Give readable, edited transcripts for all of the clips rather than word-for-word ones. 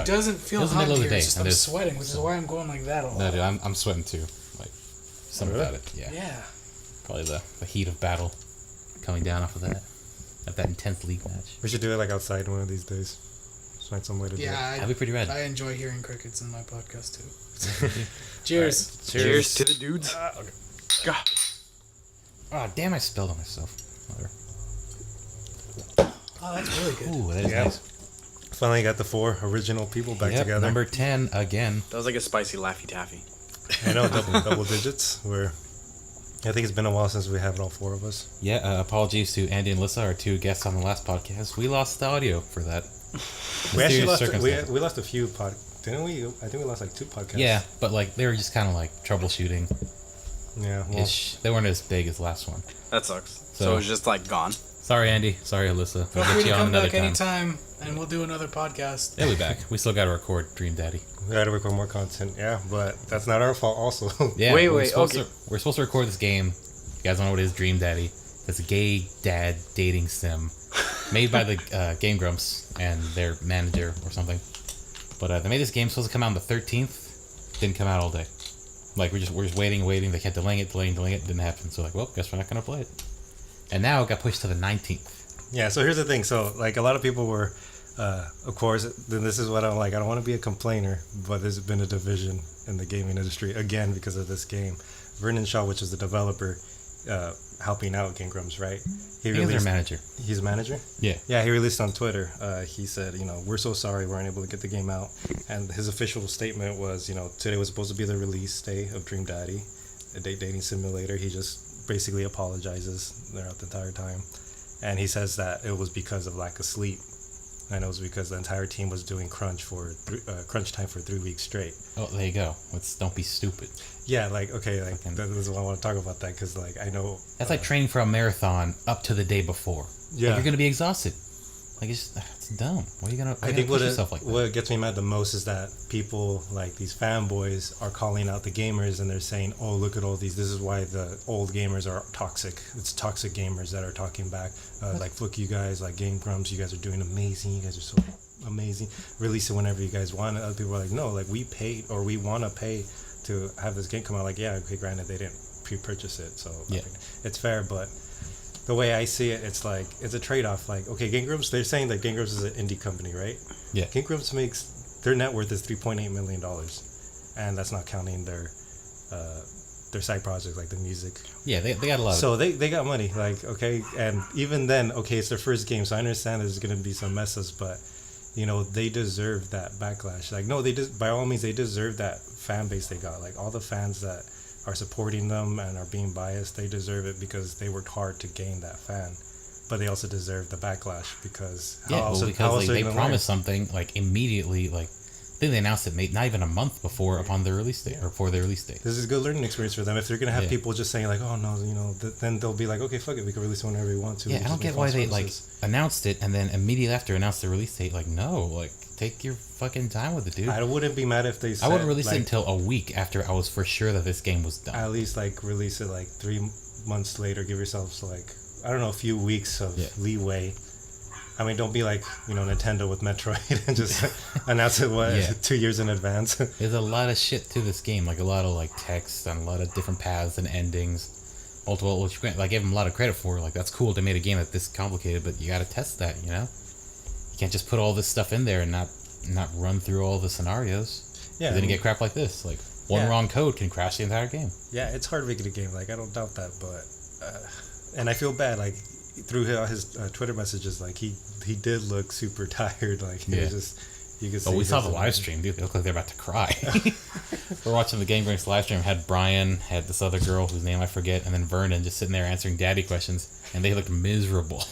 It doesn't feel hot here. It's just I'm sweating, which is why I'm going like that a lot. No, dude, I'm sweating too. Like, something about it. Yeah. Yeah. Probably the heat of battle coming down off of that intense league match. We should do it like outside one of these days. Find some way to do it. That'd be pretty rad. I enjoy hearing crickets in my podcast too. Cheers. Right. Cheers to the dudes. Okay. Oh, damn, I spilled on myself. Oh, that's really good. Ooh, that is nice. Finally got the 4 original people back together. Number 10 again. That was like a spicy Laffy Taffy. I know, double digits. I think it's been a while since we have all 4 of us. Yeah, apologies to Andy and Lissa, our 2 guests on the last podcast. We lost the audio for that. We actually lost a few didn't we? I think we lost like 2 podcasts. Yeah, but like they were just kind of like troubleshooting. Yeah, well, they weren't as big as the last one. That sucks. So it was just like gone. Sorry, Andy. Sorry, Alyssa. Feel free to come back anytime, and we'll do another podcast. They'll be back. We still got to record Dream Daddy. We got to record more content, yeah, but that's not our fault also. Yeah, wait, we're supposed to record this game. You guys don't know what it is, Dream Daddy. It's a gay dad dating sim made by the Game Grumps and their manager or something. But they made this game supposed to come out on the 13th. Didn't come out all day. Like, we're just waiting. They kept delaying it. Didn't happen. So, like, well, guess we're not going to play it. And now it got pushed to the 19th. Yeah, so here's the thing. So, like, a lot of people were, of course, then this is what I'm like. I don't want to be a complainer, but there's been a division in the gaming industry, again, because of this game. Vernon Shaw, which is the developer, helping out Game Grumps, right? He's their manager. He's a manager? Yeah. Yeah, he released on Twitter. He said, we're so sorry we weren't able to get the game out. And his official statement was, today was supposed to be the release day of Dream Daddy, a dating simulator. He just basically apologizes throughout the entire time. And he says that it was because of lack of sleep. And it was because the entire team was doing crunch time for 3 weeks straight. Oh, there you go. Don't be stupid. Yeah, this is why I want to talk about that, because I know that's like training for a marathon up to the day before. Yeah, like, you're gonna be exhausted. Like, it's dumb. Why are you gonna? I think what gets me mad the most is that people like these fanboys are calling out the gamers, and they're saying, "Oh, look at all these. This is why the old gamers are toxic. It's toxic gamers that are talking back. Like, look, you guys, like Game Grumps, you guys are doing amazing. You guys are so amazing. Release it whenever you guys want." And other people are like, "No, like we paid or we want to pay to have this game come out." Like, yeah, okay, granted they didn't pre-purchase it, so yeah, it's fair, but the way I see it, it's like it's a trade-off. Like, okay, Game Grumps, they're saying that Game Grumps is an indie company, right? Yeah. Game Grumps their net worth is $3.8 million, and that's not counting their side projects like the music. Yeah, they got a lot. So they got money, like, okay, and even then, okay, it's their first game, so I understand there's gonna be some messes, but they deserve that backlash. Like, no, by all means, they deserve that fan base they got. Like, all the fans that are supporting them and are being biased, they deserve it because they worked hard to gain that fan. But they also deserve the backlash because they promised something like immediately. Like, I think they announced it not even a month before upon their release date or for their release date. This is a good learning experience for them. If they're gonna have people just saying like, "Oh no, then they'll be like, okay, fuck it, we can release it whenever we want to." Yeah, I don't get why they announced it and then immediately after announced the release date. Like, no, like, take your fucking time with it, dude. I wouldn't be mad if they said, I wouldn't release it until a week after I was for sure that this game was done. At least release it 3 months later. Give yourselves a few weeks of leeway. I mean, don't be like Nintendo with Metroid and just announce it 2 years in advance. There's a lot of shit to this game, like a lot of text and a lot of different paths and endings. Multiple, which I give them a lot of credit for. Like, that's cool. They made a game that's this complicated, but you got to test that. You can't just put all this stuff in there and not run through all the scenarios. Yeah, then you get crap like this. Like, one wrong code can crash the entire game. Yeah, it's hard making a game. Like, I don't doubt that, but and I feel bad. Like, through his Twitter messages, like he did look super tired. Like, he was just, you could see. Oh, we saw the live stream, dude. They look like they're about to cry. We're watching the Game Grumps live stream. Had Brian, had this other girl whose name I forget, and then Vernon just sitting there answering daddy questions, and they looked miserable.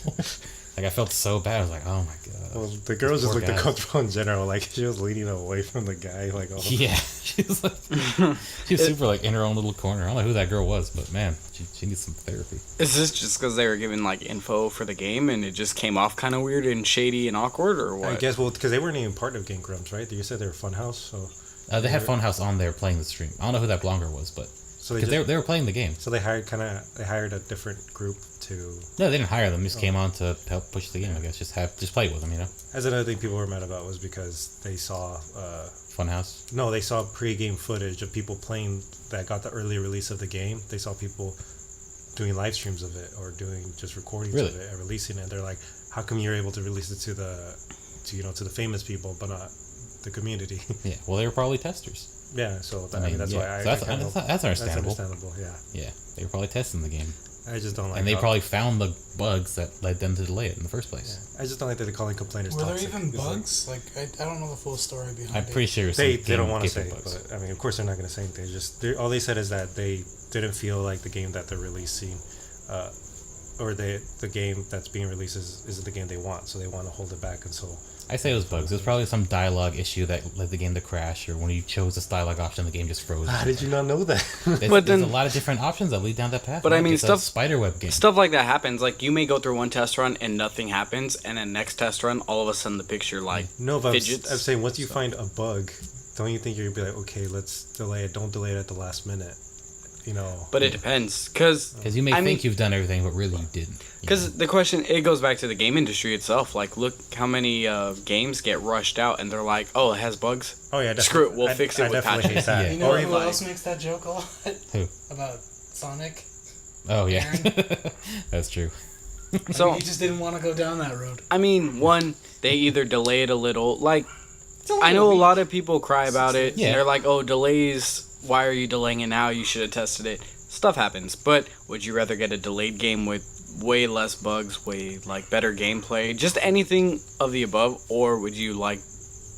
Like, I felt so bad. I was like, oh my god. Well, the girls just looked uncomfortable in general. Like, she was leaning away from the guy. Like, yeah, she was super in her own little corner. I don't know who that girl was, but man, she needs some therapy. Is this just because they were giving info for the game and it just came off kind of weird and shady and awkward, or what? I guess because they weren't even part of Game Grumps, right? You said they were Funhouse, so they had Funhouse on there playing the stream. I don't know who that blogger was, but So Because they were playing the game. so they hired a different group to. No, they didn't hire them. They just came on to help push the game. I guess just play with them. As another thing people were mad about was because they saw. Funhouse. No, they saw pre-game footage of people playing that got the early release of the game. They saw people doing live streams of it or doing just recordings Really? of it and releasing it. They're like, how come you're able to release it to the famous people but not the community? Yeah. Well, they were probably testers. Yeah, so that's yeah. why So that's understandable. That's understandable. Yeah, Yeah, they were probably testing the game, I just don't like. and they how- probably found the bugs that led them to delay it in the first place. I just don't like that they're calling complainers Were there toxic. even It's like- bugs? Like, I don't know the full story behind I'm it. pretty sure They don't want to say say, but I mean, of course they're not going to say anything. All they said is that they didn't feel like the game that they're releasing, or the game that's being released isn't the game they want, so they want to hold it back until. I say it was bugs. It was probably some dialogue issue that led the game to crash, or when you chose this dialogue option, the game just froze. How did you not know that? There's a lot of different options that lead down that path. But I mean, it's a stuff- spiderweb game. Stuff like that happens. Like you may go through one test run and nothing happens, and then next test run, all of a sudden the picture like No, but fidgets. I'm saying once you find a bug, don't you think you'd be like, okay, let's delay it. Don't delay it at the last minute. But it depends, because Because you may think you've done everything, but really you didn't. the question, it goes back to the game industry itself. Like, look how many games get rushed out, and they're like, "Oh, it has bugs." Oh yeah, Screw it, we'll fix it I with definitely patches. hate that. Yeah. You know Or who even, else makes that joke a lot? Who? About Sonic? Oh yeah, Aaron? that's true. So He just didn't want to go down that road. I mean, one, they either delay it a little. Like, It's only I know a week. lot of people cry about it. Yeah. And they're like, "Oh, delays. Why are you delaying it now? You should have tested it." Stuff happens. But would you rather get a delayed game with way less bugs, way like better gameplay, just anything of the above, or would you like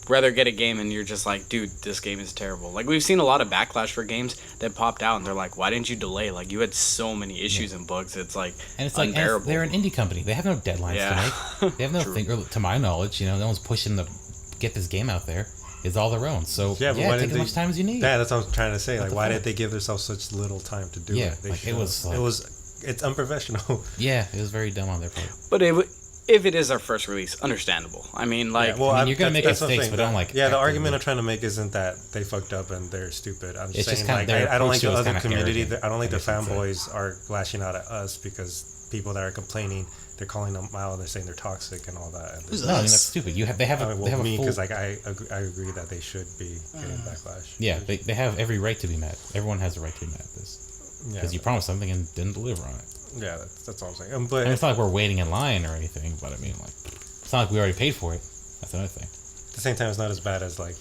rather get a game and you're just like, "Dude, this game is terrible." Like we've seen a lot of backlash for games that popped out, and they're like, "Why didn't you delay? Like you had so many issues and bugs. It's like And it's like unbearable." they're an indie company. They have no deadlines Yeah. to make. They have no True. thing. Or to my knowledge, no one's pushing to get this game out there. It's all their own. So Yeah, but why take didn't as they- much time as you need. Yeah, that's what I'm trying to say. Like, the why fuck? did they give themselves such little time to do Yeah, it? They like, it should've- was like- it's unprofessional. Yeah, it was very dumb on their part. But if it is our first release, understandable. I mean, like, Yeah, well, I mean, you're gonna make that's what I'm mistakes, saying. but don't, like, Yeah, the actively- argument I'm trying to make isn't that they fucked up and they're stupid. I'm It's just just saying, kinda like, their I don't like approach to the it was other kinda community. arrogant, I don't like I the guess you could fanboys are lashing out at us because people that are complaining, they're calling them out and they're saying they're toxic and all that. And Who's No, I mean us? that's stupid. They have a me, full. because like I agree that they should be getting backlash. Yeah, they have every right to be mad. Everyone has a right to be mad at this yeah, because you promised something and didn't deliver on it. yeah, that's all I'm saying. I But mean, it's not like we're waiting in line or anything, but I mean, like, it's not like we already paid for it. That's another thing. at the same time, it's not as bad as like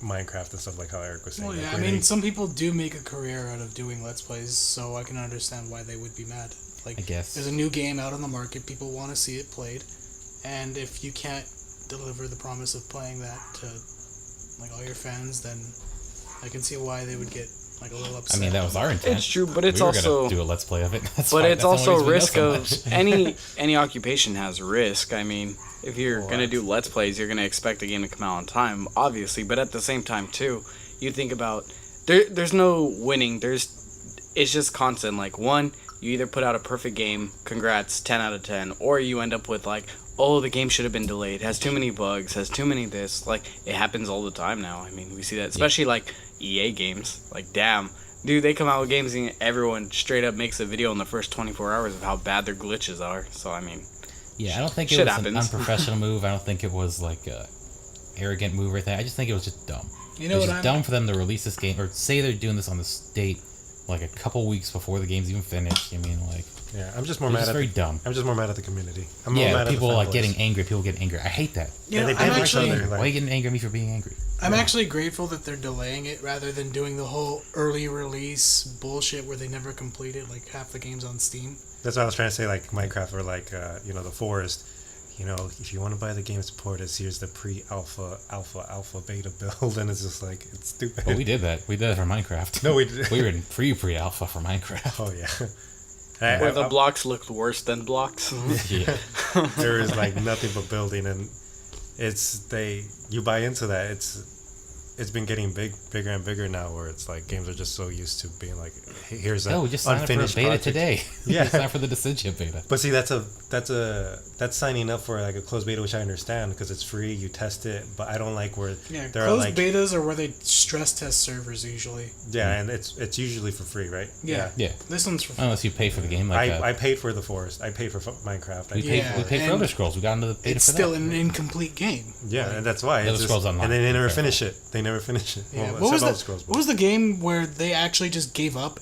Minecraft and stuff like how Eric was saying. Well, Like, yeah, I where mean, they- some people do make a career out of doing Let's Plays, so I can understand why they would be mad. Like, I guess. there's a new game out on the market, people want to see it played, and if you can't deliver the promise of playing that to, like, all your fans, then I can see why they would get, like, a little I upset. mean, that was our intent. it's true, but it's we were also gonna do a let's play of it. That's but fine. it's That's the also only risk reason we know of so much. any occupation has risk. I mean, if you're gonna do let's plays, you're gonna expect a game to come out on time, obviously. But at the same time, too, you think about there's no winning. It's just constant. Like one, you either put out a perfect game, congrats, 10 out of 10, or you end up with like, oh, the game should have been delayed, has too many bugs, has too many this. Like it happens all the time now. I mean, we see that, especially like EA games. Like damn. Dude, they come out with games and everyone straight up makes a video in the first 24 hours of how bad their glitches are. So, I mean, Yeah, I don't think it Shit was happens. an unprofessional move. I don't think it was like a arrogant move or anything. I just think it was just dumb. You It know was what just dumb for them to release this game or say they're doing this on this date like a couple weeks before the game's even finished. I mean, like, yeah, I'm just more it's mad just at very dumb. I'm just more mad at the community. I'm more Yeah, mad people at the like fanboys. getting angry. People getting angry. I hate that. You know, they I'm ban each actually, other. Why are you getting angry at me for being angry? I'm actually grateful that they're delaying it rather than doing the whole early release bullshit where they never complete it, like half the games on Steam. That's what I was trying to say, like Minecraft or like the Forest. If you want to buy the game support, here's the pre-alpha, alpha, beta build, and it's just like it's stupid. But we did that. We did that for Minecraft. No, we did. We were in pre-alpha for Minecraft. Oh yeah. where the blocks looked worse than blocks. Yeah. There is like nothing but building, and you buy into that. it's been getting bigger and bigger now, where it's like games are just so used to being like, hey, here's a Oh, we just signed up for a unfinished beta project. today. Yeah. We signed up for the Dissidia beta. But see, that's signing up for like a closed beta, which I understand because it's free. You test it, but I don't like where Yeah, there are closed like betas are where they stress test servers usually. and it's usually for free, right? Yeah. Yeah. This one's for free. Unless you pay for the game. Like I paid for the Forest. I paid for Minecraft. I we paid paid, Yeah, we paid for and Elder Scrolls. We got into the beta It's for still that. an incomplete game. Yeah, and that's why. Elder It's just, Scrolls Online. and then they never Fair. finish it. They never finish it. Yeah. Well, What was except Elder the Scrolls, What was the game where they actually just gave up?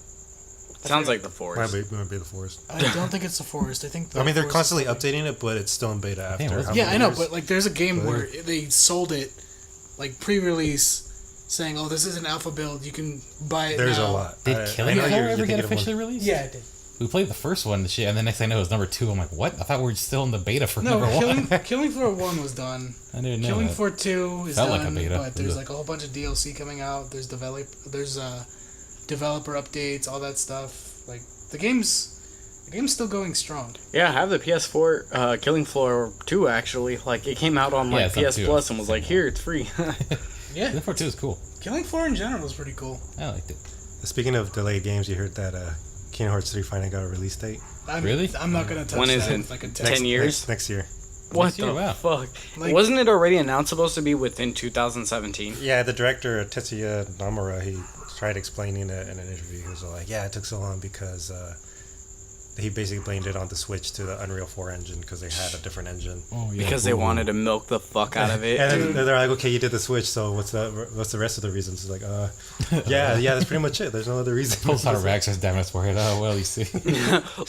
Sounds like the Might Forest. be the Forest. I don't think it's the Forest. I think. I mean, they're Forest constantly is something. updating it, but it's still in beta think it after. was- how Yeah, many I know, years? but like, there's a game But- where they sold it, like pre-release, saying, "Oh, this is an alpha build. You can buy it." There's now. a lot. Did I Killing know Floor you're ever get thinking of one. officially released? Yeah, it did. We played the first one, the shit, and the next thing I know it was number 2. I'm like, what? I thought we were still in the beta for No, number Killing 1. Killing Floor 1 was done. I didn't know Killing that. Floor 2 is Felt like done, a beta. but there's Ugh. like a whole bunch of DLC coming out. There's developer updates, all that stuff. Like the game's still going strong. Yeah, I have the PS4 Killing Floor 2 actually. Like it came out on Yeah, like it's on PS 2. Plus and was like, here, it's free. Yeah, Killing Floor 2 is cool. Killing Floor in general is pretty cool. I liked it. Speaking of delayed games, you heard that Kingdom Hearts 3 finally got a release date. Really? I'm not gonna touch When is that it? with, like a 10 years? Next year. What Next year, the wow. fuck? Like- Wasn't it already announced supposed to be within 2017? Yeah, the director Tetsuya Nomura, he tried explaining it in an interview. He was like, "Yeah, it took so long because he basically blamed it on the switch to the Unreal 4 engine because they had a different engine." Oh, yeah. Because they wanted to milk the fuck out of it. And then they're like, "Okay, you did the switch, so what's the rest of the reasons?" It's like, yeah, that's pretty much it. There's no other reason." Pulls out a Raxus Demon's forehead. Oh, well, you see.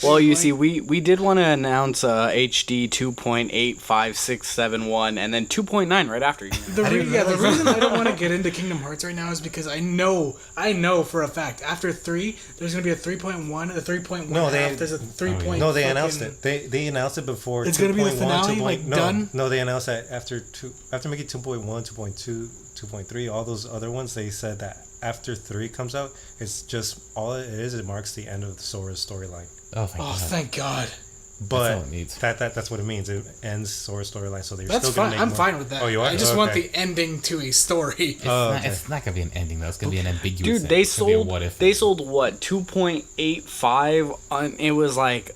Well, you see, we did want to announce HD 2.85671 and then 2.9 right after. The reason I don't want to get into Kingdom Hearts right now is because I know for a fact after 3 there's gonna be a 3.1, a 3.1. No, there's a 3. No, they announced it. They announced it before. It's gonna be the 2.1, finale, 2. like, no, done? No, they announced that after making 2.1, 2.2, 2.3, all those other ones. They said that after 3 comes out, it's just all it is. It marks the end of the Sora's storyline. Oh, thank Oh, God. thank God. But all it needs. that's what it means. It ends Sora's storyline, so they're That's still gonna fine. make I'm more. fine with that. Oh, you are? I just want Okay. the ending to a story. It's, Oh, not, okay. it's not gonna be an ending though. It's gonna be an ambiguous. Dude, ending. they It's gonna be a sold what if. what 2.85 on. It was like,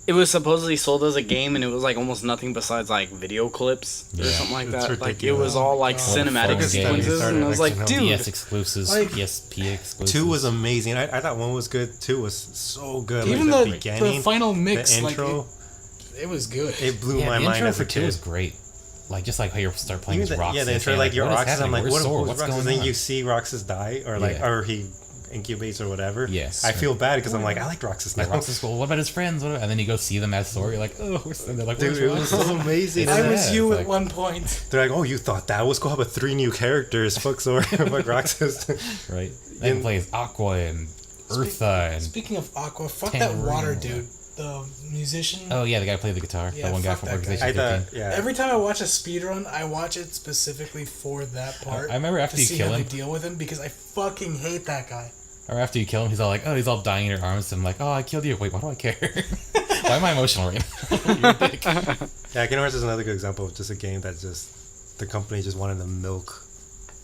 it was supposedly sold as a game, and it was like almost nothing besides like video clips or Yeah. something like It's that. Like it ridiculous. was all like Oh, cinematic fuck. sequences, Yeah, and I was like, started dude, PS exclusives, Like- PSP exclusives. 2 was amazing. I thought 1 was good. 2 was so good. Even like the beginning, final mix, the like intro, it was good. it blew Yeah, my the mind intro as for a 2 kid. is great. Like just like how you start playing Even as Roxas. yeah, the intro, and like your what is Roxas. I'm happening? like, Where's who's Sora? What's Roxas? going Then on? you see Roxas die, or like, Yeah. or he incubates or whatever. Yes. I feel bad because I'm like, I like Roxas now. Like Roxas, well, what about his friends? What? And then you go see them as Sora. You're like, oh, and they're like, Dude, where's it was Roxas? so amazing. It's I And was sad. you It's at like- one point. they're like, oh, you thought that was cool? How about 3 new characters? Fuck Sora, fuck Roxas. Right. They can play as Aqua and Eartha and. Speaking of Aqua, fuck Tambourine. that water dude, the musician. Oh yeah, the guy who played the guitar. Yeah, the one guy fuck from that guy. Organization I 15. thought, yeah. Every time I watch a speedrun, I watch it specifically for that part. I remember after to you see kill how him- they deal with him because I fucking hate that guy. Or after you kill him, he's all like, oh, he's all dying in your arms. And I'm like, oh, I killed you. Wait, why do I care? Why am I emotional right now? You're a dick. Yeah, Kingdom Hearts is another good example of just a game that just the company just wanted to milk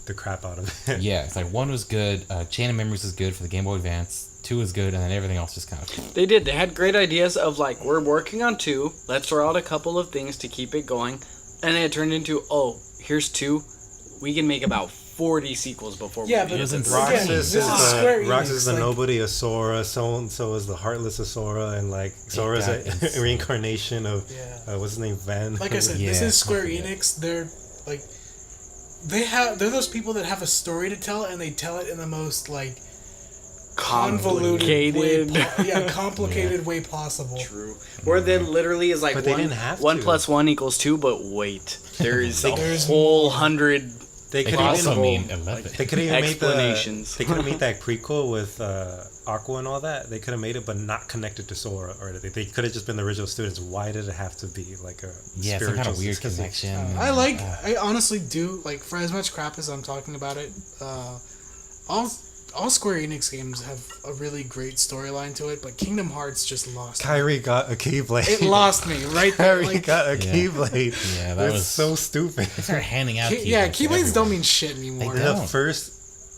the crap out of it. Yeah, it's like 1 was good. Chain of Memories is good for the Game Boy Advance. 2 is good, and then everything else just kind of. they did. They had great ideas of like, we're working on 2. Let's throw out a couple of things to keep it going, and then it turned into, oh, here's 2. We can make about 40 sequels before Yeah, we but It was again, insane. Roxas this is is Square the Roxas is the Enix, like, nobody of Sora. So is the heartless of Sora, and like Sora's got a insane. reincarnation of Yeah. what's his name, Van. Like I said, this Yeah, is Square I forget. Enix. They're like, they're those people that have a story to tell, and they tell it in the most like convoluted way, Complicated. complicated way possible. True. Where then literally is like But they 1 didn't have 1 to. plus 1 equals 2, but wait, there's a There's whole more. 100. They It could could also Possible. mean 11. They could have even made the. Explanations. They could have made that prequel with Aqua and all that. They could have made it, but not connected to Sora or anything. They could have just been the original students. Why did it have to be like a Yeah, some spiritual kind of weird sister? connection. I honestly do like, for as much crap as I'm talking about it, I'll all Square Enix games have a really great storyline to it, but Kingdom Hearts just lost. Kyrie got a Keyblade. It lost me right there. Kyrie Like, got a Yeah. Keyblade. Yeah, that That's was so stupid. They started handing out. yeah, Keyblades to Keyblades don't everyone. mean shit anymore. They don't.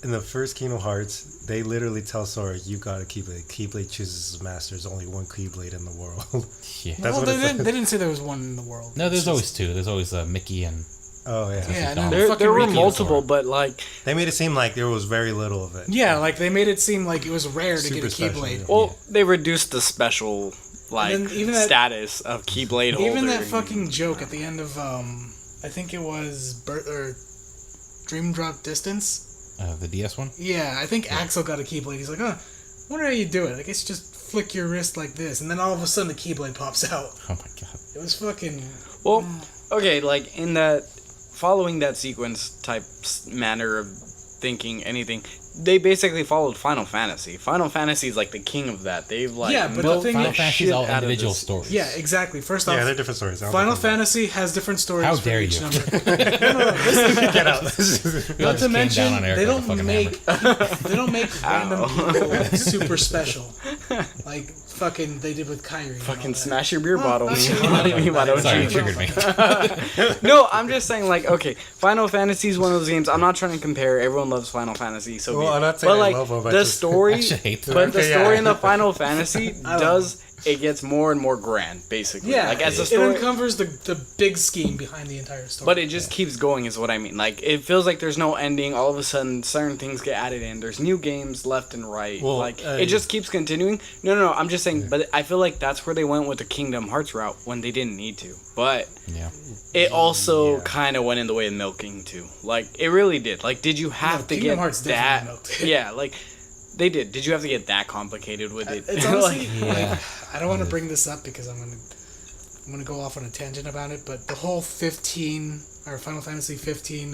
In the first Kingdom Hearts, they literally tell Sora, "You got a Keyblade. Keyblade chooses his master. There's only one Keyblade in the world." Yeah. That's Well, what they it didn't, said. they didn't say there was one in the world. No, there's It's always just- two. There's always Mickey and Oh yeah. Yeah, and then There- fucking There were Ricky multiple, Sora. but like, They made it seem like there was very little of it. Yeah, like they made it seem like it was rare to get a Super special, Keyblade. yeah. well, they reduced the special like And then even that- status of Keyblade holder. Even that fucking joke at the end of I think it was Dream Drop Distance. the DS one. Yeah, I think Axel got a Keyblade. He's like, I wonder how you do it. I guess you just flick your wrist like this, and then all of a sudden the Keyblade pops out. Oh my god. It was fucking. Well, okay, like in that, following that sequence type manner of thinking anything, they basically followed Final Fantasy. Final Fantasy is like the king of that. They've like Yeah, but the milked thing- Final Shit Fantasy is all out of individual this. stories. Yeah, exactly. First off, Yeah, they're different stories. I don't Final think they're- Fantasy has different stories. How for dare each you. number. No, listen, Get out. We all not just to came mention, down on Eric they like a don't fucking make they don't make random people like super special, like fucking they did with Kyrie. and all fucking that. smash your beer bottle. actually, Sorry, you triggered me. No, I'm just saying, like, okay, Final Fantasy is one of those games. I'm not trying to compare. Everyone loves Final Fantasy, so Well, be it. I'm not saying but I like love them, but the just- story, I actually hate them. but the Okay, story yeah. in the Final Fantasy does it gets more and more grand, basically. Yeah, like as a it story. uncovers the big scheme behind the entire story. But it just keeps going, is what I mean. Like it feels like there's no ending. All of a sudden, certain things get added in. There's new games left and right. Well, like it just keeps continuing. No. I'm just saying. But I feel like that's where they went with the Kingdom Hearts route when they didn't need to. But Yeah. it also Yeah. kind of went in the way of milking too. Like it really did. Like did you have No, to Kingdom get Hearts that? definitely milked it. Yeah, like they did. Did you have to get that complicated with it? It's honestly Yeah. like I don't want to bring this up because I'm gonna go off on a tangent about it. But the whole 15 or Final Fantasy 15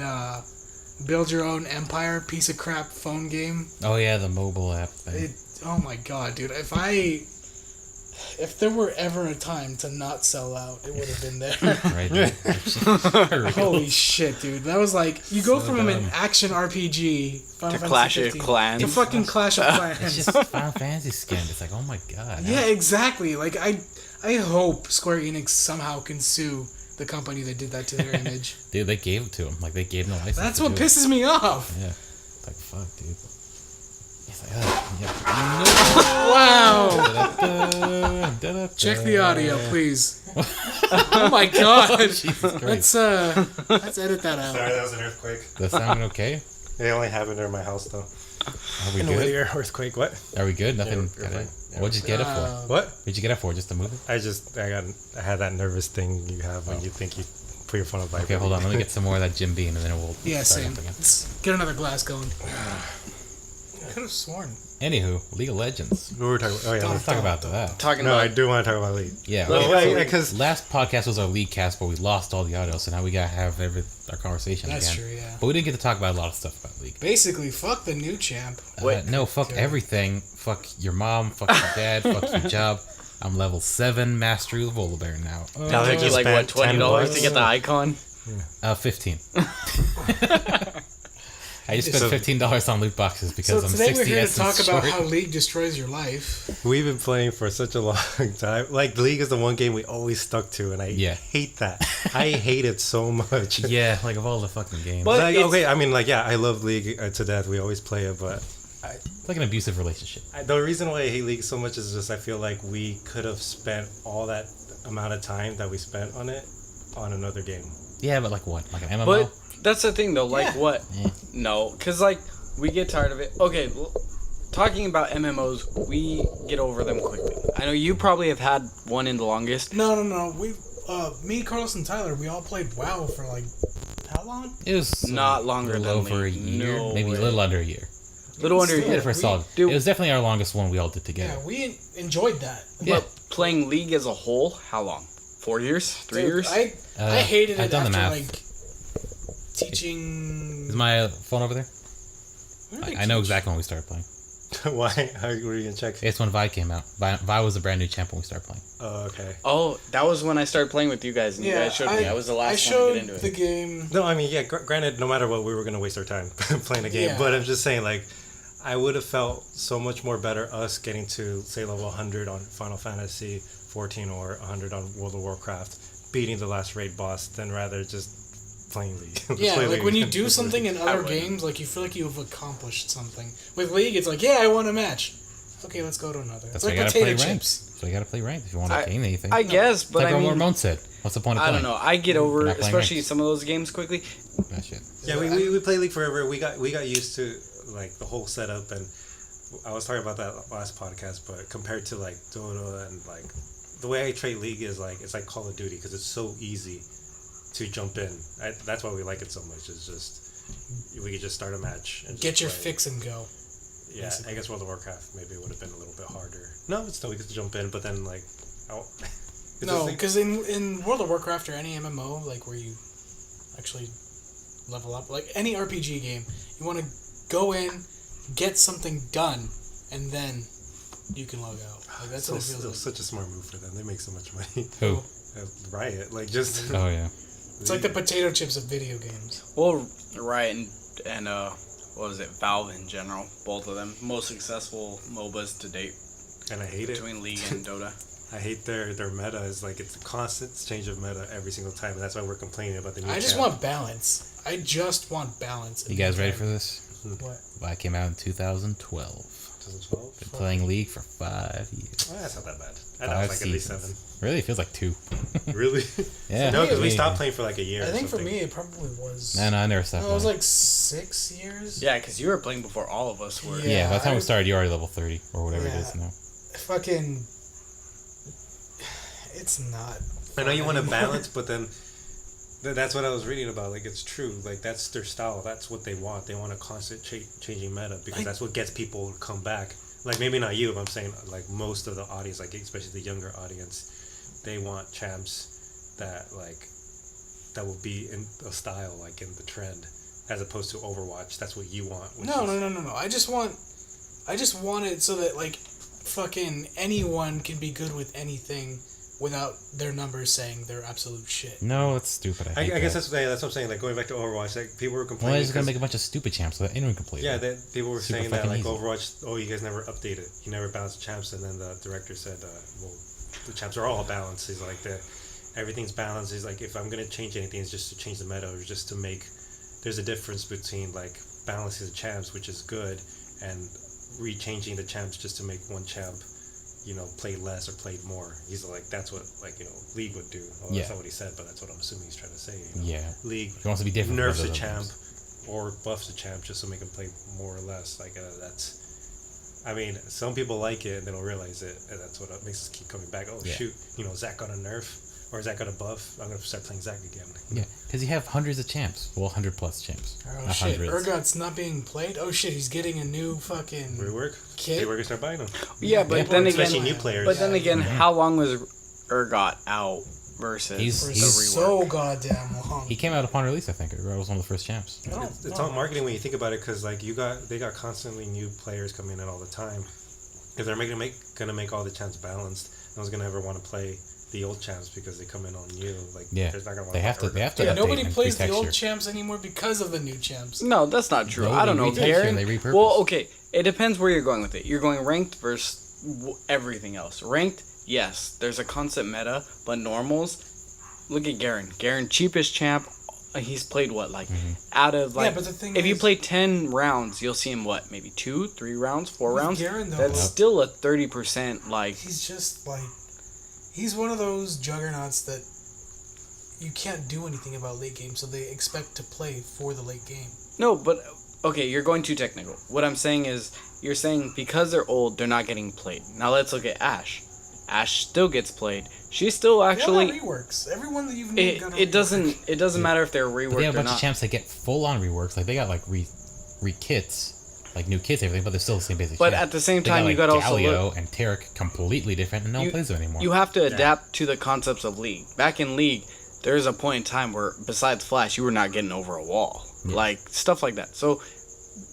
build your own empire piece of crap phone game. Oh yeah, the mobile app thing. Oh my god, dude! If there were ever a time to not sell out, it would have been there. Right. dude. Holy shit, dude! That was like you go So from an dumb. action RPG Final To Fantasy Clash of 15 Clans. to fucking Clash of It's Clans. just Final Fantasy skin. It's like, oh my god. Yeah, exactly. Like I hope Square Enix somehow can sue the company that did that to their image. Dude, they gave it to him. Like they gave him the license. That's to what do it. pisses me off. Yeah. Like fuck, dude. It's like, yeah. Wow. Da-da-da, Check the audio, please. Oh my god. Jesus Christ. Let's edit that out. Sorry, that was an earthquake. That sound okay? It only happened near my house though. Are we An good? earthquake. What? Are we good? Nothing. you're fine. Yeah. What'd you get it for? What? What'd you get it for? Just to move it? I had that nervous thing you have when you think you put your phone on vibrate. Okay, hold on. Let me get some more of that Jim Beam, and then we'll Yeah, start same. up again. Let's get another glass going. I could have sworn. Anywho, League of Legends. We were talking. Oh yeah. Let's talk about that. Talking No, about I do want to talk about League. Yeah. Well, so because last podcast was our League cast, but we lost all the audio, so now we gotta have our conversation That's again. true, yeah. But we didn't get to talk about a lot of stuff about League. Basically, fuck the new champ. Wait. No, fuck Okay. everything. Fuck your mom. Fuck your dad. Fuck your job. I'm level 7 Mastery of Volibear now. Now they you just like what spent $20 $10 to get the icon. 15. I just So- spent $15 on loot boxes So because I'm today 60 we're here to essence talk about short. how League destroys your life. We've been playing for such a long time. Like League is the one game we always stuck to, and I Yeah. hate that. I hate it so much. Yeah, like of all the fucking games. But Like, it's- okay, I mean, like, yeah, I love League to death. We always play it, but It's like an abusive relationship. the reason why I hate League so much is just I feel like we could have spent all that amount of time that we spent on it on another game. Yeah, but like what? Like an MMO? But that's the thing, though. Like Yeah. what? Yeah. No, because like we get tired of it. Okay, talking about MMOs, we get over them quickly. I know you probably have had one in the longest. No. We, me, Carlos, and Tyler, we all played WoW for like how long? It was Not longer a little than over a League. year, No maybe way. a little under a year. Little under a Still, We did year. it for a we- solid. dude- It was definitely our longest one we all did together. Yeah, we enjoyed that. Yeah. But playing League as a whole, how long? 4 years? 3 Dude, years? I hated I've it done the after math. like teaching. Is my phone over there? Where did I know teach? exactly when we started playing. Why? How were you gonna check? It's when Vi came out. Vi was a brand new champ when we started playing. Oh, okay. Oh, that was when I started playing with you guys, and you guys showed me. I was the last I one showed to get into the it. game. No, I mean, yeah. Granted, no matter what, we were gonna waste our time playing a game. Yeah. But I'm just saying, like, I would have felt so much more better us getting to say level 100 on Final Fantasy 14 or 100 on World of Warcraft, beating the last raid boss, than rather just playing League. Yeah, Play like League. when you do something in other would. games, like you feel like you've accomplished something. With League, it's like, yeah, I won a match. Okay, let's go to another. That's It's why you like gotta play potato ranked. chips. So you gotta play ranked if you want to I- gain anything. I guess, but like I what mean, Ramon said. What's the point of I playing? don't know. I get We're over, not playing especially ranked. some of those games quickly. That shit. Yeah, we play League forever. We got used to like the whole setup, and I was talking about that last podcast. But compared to like Dota and like the way I trade League is like it's like Call of Duty because it's so easy to jump in. That's why we like it so much. It's just we could just start a match and Get just your play. fix and go. Yeah, basically. I guess World of Warcraft maybe would have been a little bit harder. No, it's still we could jump in, but then like, it's No, just like- because in World of Warcraft or any MMO, like where you actually level up, like any RPG game, you want to go in, get something done, and then you can log out. Like that's so, what it feels so- like. such a smart move for them. They make so much money. Who? Riot, like just Oh yeah. It's like the potato chips of video games. Well, Riot and what was it? Valve in general, both of them most successful MOBAs to date and I hate it. between League and Dota. I hate their meta is like it's a constant change of meta every single time, and that's why we're complaining about the new. I just champ. want balance. I just want balance. in You guys the ready game. for this? What? Well, I came out in 2012. 2012. Been playing League for 5 years. Oh, that's not that bad. I thought it was like at least 7. Really? It feels like 2. Really? Yeah. No, because we Yeah. stopped playing for like a year. I or think for something. me it probably was. No, I never stopped No, it was playing. like 6 years. Yeah, because you were playing before all of us were. Yeah. Yeah, by the time I- we started, you're already level 30 or whatever it is Yeah. now. Fucking. It's not. I know you want to anymore. balance, but then that's what I was reading about. Like it's true. Like that's their style. That's what they want. They want a constant changing meta because that's what gets people to come back. Like maybe not you, but I'm saying like most of the audience, like especially the younger audience, they want champs that will be in a style like in the trend, as opposed to Overwatch. That's what you want. which No, is- no. I just want it so that like, fucking anyone can be good with anything, without their numbers saying they're absolute shit. No, that's stupid. I, hate I guess that. that's what I'm saying. Like going back to Overwatch, like people were Why complaining. is it gonna 'cause- make a bunch of stupid champs so that anyone can play? Yeah, them? that people were Super saying that fucking like easy. Overwatch. Oh, you guys never updated. You never balanced the champs, and then the director said, "Well, the champs are all balanced." He's like, everything's balanced. He's like, if I'm gonna change anything, it's just to change the meta, or just to make. There's a difference between like balancing the champs, which is good, and rechanging the champs just to make one champ, play less or play more. He's like, that's what League would do. Well, Yeah. that's not what he said, but that's what I'm assuming he's trying to say. Yeah. League He wants to be different. nerfs from the those champ others. or buffs the champ just to make him play more or less. That's. I mean, some people like it and they don't realize it, and that's what makes us keep coming back. Oh Yeah. shoot, Zach got a nerf or Zach got a buff. I'm gonna start playing Zach again. Yeah, because you have hundreds of champs. Well, 100 plus champs. Oh Not shit, hundreds. Urgot's not being played? Oh shit, he's getting a new fucking Rework. kit? Rework and start buying them. Yeah, but Yeah. then Especially again, new players. but then again, Mhm. how long was Urgot out versus He's- For the he's- rework? so goddamn long. He came out upon release, I think. It was one of the first champs. No, It's no. all marketing when you think about it, because like they got constantly new players coming in all the time. If they're gonna make all the champs balanced, no one's gonna ever want to play the old champs because they come in on new. Like Yeah, there's not gonna they have to. They have to. Yeah, update nobody and plays the retexture. old champs anymore because of the new champs. No, that's not true. No, I don't they know, retexture, Garen. they repurpose. Well, okay, it depends where you're going with it. You're going ranked versus everything else. Ranked, yes, there's a constant meta, but normals. Look at Garen. Garen, cheapest champ. He's played what, like out of like. Yeah, but the thing if you is- play 10 rounds, you'll see him what, maybe 2, 3 rounds, 4 With rounds. Garen, though, That's still a 30% like. He's just like, he's one of those juggernauts that you can't do anything about late game, so they expect to play for the late game. No, but okay, you're going too technical. What I'm saying is, you're saying because they're old, they're not getting played. Now let's look at Ashe. Ashe still gets played. She's still Actually, actually. reworks. Everyone that you've named got a It doesn't matter if they're But they reworked have a or bunch of not. champs that get full on reworks. Like they got like re-kits, like new kits, and everything, but they're still the same basic. But champ. at the same They time, got, you like, gotta also Galio look. and Tarek completely different, and no one plays them anymore. You have to adapt to the concepts of League. Back in League, there's a point in time where besides Flash, you were not getting over a wall, like stuff like that. So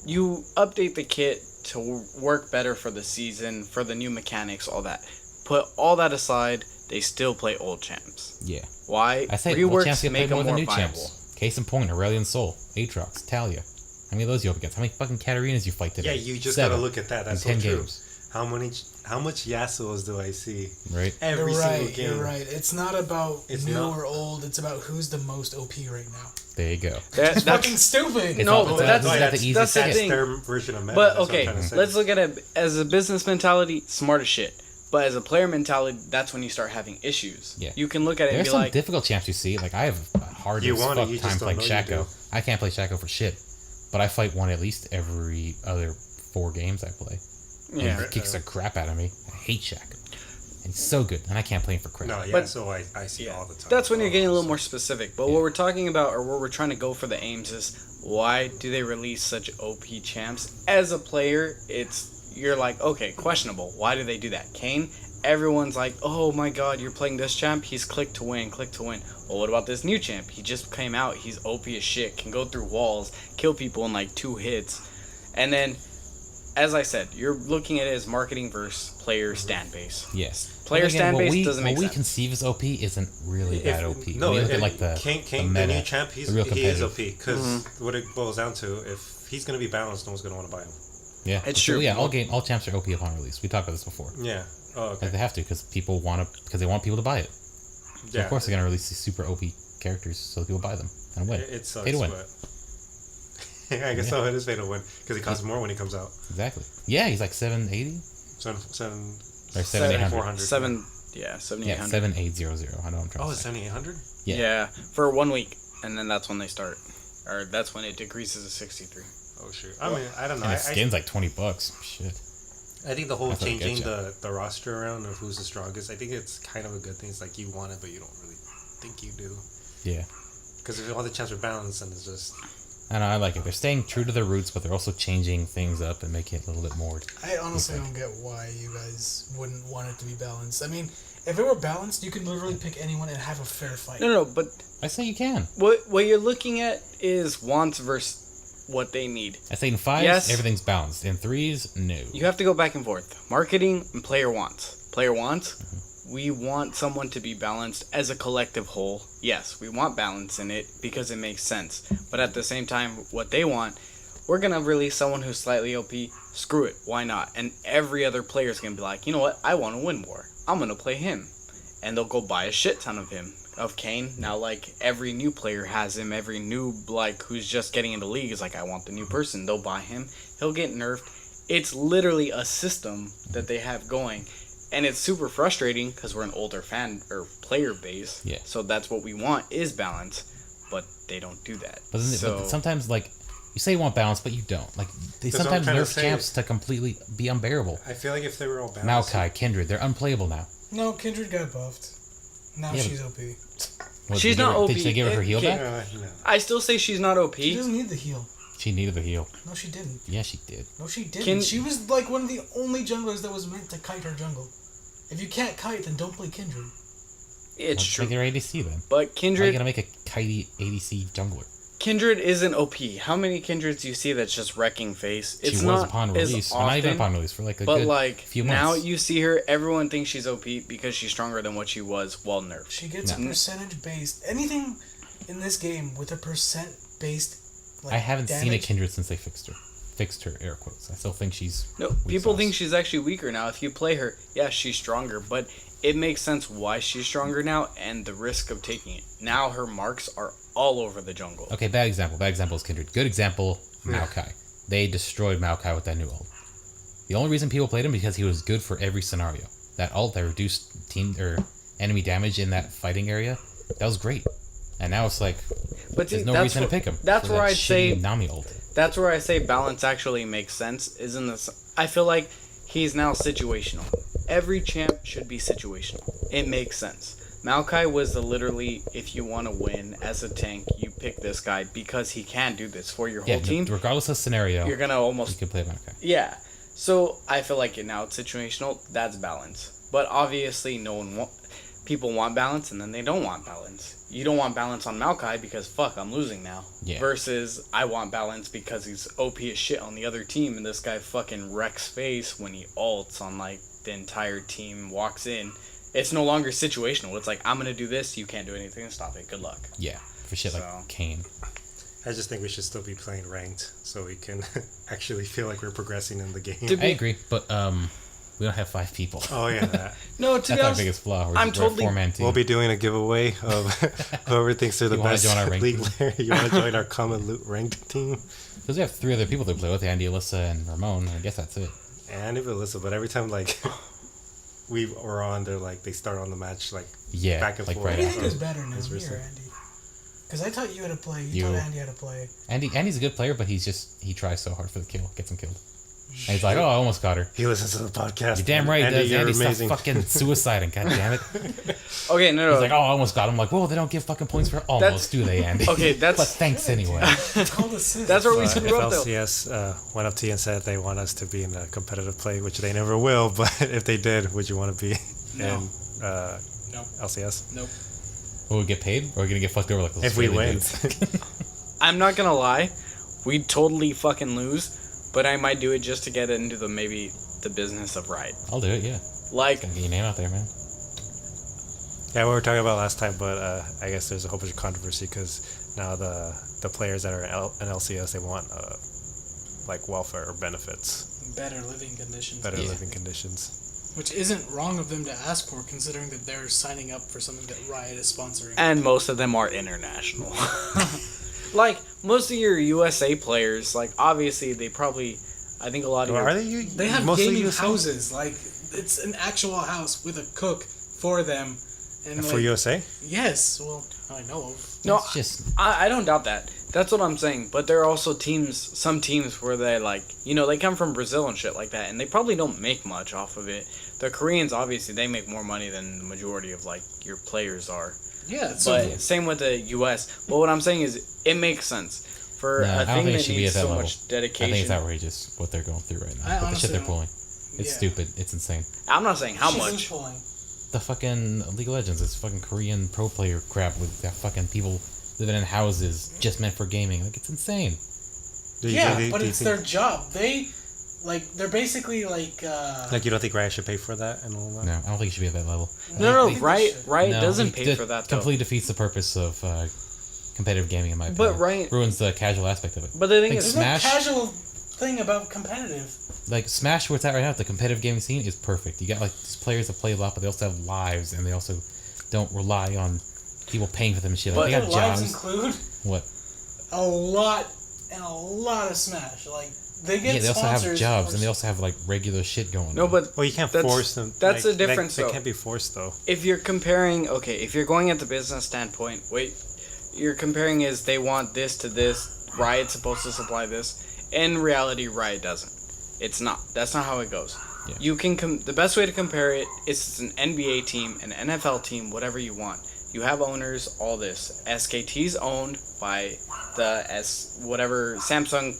you update the kit to work better for the season, for the new mechanics, all that. Put all that aside, they still play old champs. Yeah, Why? I say old champs Reworks get make played more them than more new viable. champs. Case in point, Aurelion Sol, Aatrox, Talia. How many of those you up against? How many fucking Katarinas you fight today? Yeah, you just 7 gotta look at that. That's so in 10 true. games. How much Yasuos do I see? Right. Every You're single right. game. You're right. It's not about It's new not. or old. It's about who's the most OP right now. There you go. That, It's fucking that's stupid. It's No, all- but it's all- that's- it's that's- the easy that's the skip. thing. their version of meta. But that's what I'm okay, trying to say. let's look at it as a business mentality, smart as shit. But as a player mentality, that's when you start having issues. Yeah. You can look at it and There's be some like, difficult champs you see. Like I have a hard You as want it, fuck you time just don't playing know you Shaco. do. I can't play Shaco for shit, but I fight one at least every other 4 games I play. yeah. And he kicks the crap out of me. I hate Shaco. And he's so good, and I can't play him for crap. No, yeah. But- So I see all the time. That's when you're getting a little more specific. But Yeah. what we're talking about, or where we're trying to go for the aims, is why do they release such OP champs? As a player, you're like, okay, questionable. Why do they do that? Kane, everyone's like, oh my god, you're playing this champ? He's click to win, click to win. Well, what about this new champ? He just came out. He's OP as shit, can go through walls, kill people in like 2 hits. And then, as I said, you're looking at it as marketing versus player stand base. Yes. Player But again, stand what base we, doesn't make what we sense. conceive as OP isn't really If- that OP. No, when you look it- at like the King, the the meta, new champ, he the real is competitive. OP because what it boils down to, if he's gonna be balanced, no one's gonna want to buy him. Yeah, It's so, true. Yeah, all champs are OP upon release. We talked about this before. Yeah. Oh, Like okay. they have to because they want people to buy it. So Yeah. of course they're gonna release these super OP characters so that people buy them and win. It sucks, Pay to win. but I guess so. It is pay to win because he costs more when he comes out. Exactly. Yeah, he's like 780 Seven or 7800. 400. Yeah, 7800. I know I'm trying Oh, to it's say. 7800. Yeah. Yeah, for 1 week, and then that's when they start, or that's when it decreases to 63. Oh shoot. I mean, I don't know. And I, his skin's like $20. Shit. I think the whole That's a good changing job. the roster around of who's the strongest. I think it's kind of a good thing. It's like you want it, but you don't really think you do. Yeah. Because if all the champs are balanced, then it's just I know. I like it. They're staying true to their roots, but they're also changing things up and making it a little bit more. I honestly don't get why you guys wouldn't want it to be balanced. I mean, if it were balanced, you could literally pick anyone and have a fair fight. No, but I say you can. what you're looking at is wants versus what they need. I say in 5s, Yes. everything's balanced. In 3s, no. You have to go back and forth. Marketing and player wants. Player wants. We want someone to be balanced as a collective whole. Yes, we want balance in it because it makes sense. But at the same time, what they want, we're going to release someone who's slightly OP. Screw it. Why not? And every other player's going to be like, you know what? I want to win more. I'm going to play him. And they'll go buy a shit ton of him. Of Kane. Now, like, every new player has him. Every new, like, who's just getting into league is like, I want the new person. They'll buy him. He'll get nerfed. It's literally a system that they have going. And it's super frustrating because we're an older fan or player base. Yeah. So that's what we want is balance. But they don't do that. But, but sometimes, like, you say you want balance, but you don't. Like, they That's what sometimes I'm trying to nerf say. champs to completely be unbearable. I feel like if they were all balanced. Maokai, Kindred, they're unplayable now. No, Kindred got buffed. Now Yeah, she's OP. What, She's did they not give her- OP. Did they give her heal It back? No. I still say she's not OP. She doesn't need the heal. She needed the heal. No, she didn't. Yeah, she did. No, she didn't. Can- She was like one of the only junglers that was meant to kite her jungle. If you can't kite, then don't play Kindred. It's Let's true. make her ADC then. But How are you Kindred gonna make a kitey ADC jungler? Kindred isn't OP. How many Kindreds do you see that's just wrecking face? It's She was not upon as release. Or often, not even upon release, for like a but good like few now months. you see her, everyone thinks she's OP because she's stronger than what she was while nerfed. She gets No. a percentage based. Anything in this game with a percent based. Like, I haven't seen a damage- Kindred since they fixed her. Fixed her, air quotes. I still think she's No, weak people sauce. think she's actually weaker now. If you play her, yeah, she's stronger, but it makes sense why she's stronger now and the risk of taking it. Now her marks are all over the jungle. Okay, bad example. Bad example is Kindred. Good example, Maokai. They destroyed Maokai with that new ult. The only reason people played him because he was good for every scenario. That ult that reduced team or enemy damage in that fighting area, that was great. And now it's like But see, there's no that's reason where- to pick him. That's for where that I'd say shitty Nami ult. That's where I say balance actually makes sense. Isn't this? I feel like he's now situational. Every champ should be situational. It makes sense. Maokai was literally, if you want to win as a tank, you pick this guy because he can do this for your whole Yeah, team. regardless of scenario, You're gonna you almost can play Maokai. yeah. So I feel like now it's situational. That's balance. But obviously, people want balance, and then they don't want balance. You don't want balance on Maokai because fuck, I'm losing now. Yeah. Versus I want balance because he's OP as shit on the other team, and this guy fucking wrecks face when he ults on like the entire team walks in. It's no longer situational. It's like I'm gonna do this, you can't do anything to stop it. Good luck. Yeah, for shit So- like Kane. I just think we should still be playing ranked so we can actually feel like we're progressing in the game. I agree, but we don't have 5 people. Oh yeah, that. No, to That's be our honest, biggest flaw. We're I'm a totally- 4-man team. We'll be doing a giveaway of whoever thinks they're the You wanna best join our ranked league team? player. You want to join our common ranked team? Because we have 3 other people to play with, Andy, Alyssa, and Ramon. I guess that's it. And if Alyssa, but every time like we were on, they're like they start on the match like Yeah, back and like forth. What right do you after. think is better now, Vice me versa. or Andy? Because I taught you how to play. You You. taught Andy how to play. Andy's a good player, but he tries so hard for the kill, gets him killed. And he's like, oh, I almost got her. He listens to the podcast. You're damn right, Andy, does. you're Andy, stop amazing. fucking suiciding, god damn it. okay, no, He's like, oh, I almost got him. I'm like, whoa, they don't give fucking points for almost, do they, Andy? Okay, that's- But thanks anyway. It's called assist. That's where we If screw up, though. LCS went up to you and said they want us to be in a competitive play, which they never will, but if they did, would you want to be No. in No. LCS? Nope. Will we get paid? Or are we going to get fucked over like those If we Australian win. dudes? I'm not gonna lie, we'd totally fucking lose, but I might do it just to get into maybe the business of Riot. I'll do it, yeah. Like, Gotta get your name out there, man. Yeah, we were talking about last time, but I guess there's a whole bunch of controversy because now the players that are in LCS, they want like welfare benefits, Better living conditions. better Yeah. living conditions. Which isn't wrong of them to ask for, considering that they're signing up for something that Riot is sponsoring. and most of them are international. Like, most of your USA players, like, obviously, they probably, I think a lot of your... Are they? They have mostly gaming USA? houses. Like, it's an actual house with a cook for them. And For like, USA? Yes, well, I know of. No, It's just, I don't doubt that. That's what I'm saying. But there are also some teams where they like, they come from Brazil and shit like that, and they probably don't make much off of it. The Koreans, obviously, they make more money than the majority of like your players are. Yeah, so But same with the U.S. But what I'm saying is, it makes sense for no, a I don't thing think it that should be needs at that so level. much I think dedication. it's outrageous what they're going through right now. I With the shit honestly they're don't- pulling. It's yeah. stupid. It's insane. I'm not saying how she's much. pulling. The fucking League of Legends, it's fucking Korean pro player crap with that fucking people living in houses just meant for gaming. Like, it's insane. Do you Yeah, think- but do you it's think- their job. They're basically like. Like, you don't think Riot should pay for that and all that? No, I don't think it should be at that level. No, I think they Riot should. No, doesn't it pay for that, though. completely defeats the purpose of competitive gaming, in my But opinion. Riot- ruins the casual aspect of it. But the thing Like, is, There's Smash- no casual thing about competitive. Like Smash, where it's at right now, the competitive gaming scene is perfect. You got like these players that play a lot, but they also have lives, and they also don't rely on people paying for them and shit. Like, But they Their got lives jobs. include What? a lot of Smash. Like they get Yeah, they also have sponsors jobs, for- and they also have like regular shit going no, on. but Well, you can't That's- force them. that's the difference, They though. can't be forced, though. if you're comparing, if you're going at the business standpoint, you're comparing is they want this to this, Riot's supposed to supply this. In reality, Riot doesn't. It's not. That's not how it goes. Yeah. You can the best way to compare it is it's an NBA team, an NFL team, whatever you want. You have owners, all this. SKT's owned by the whatever Samsung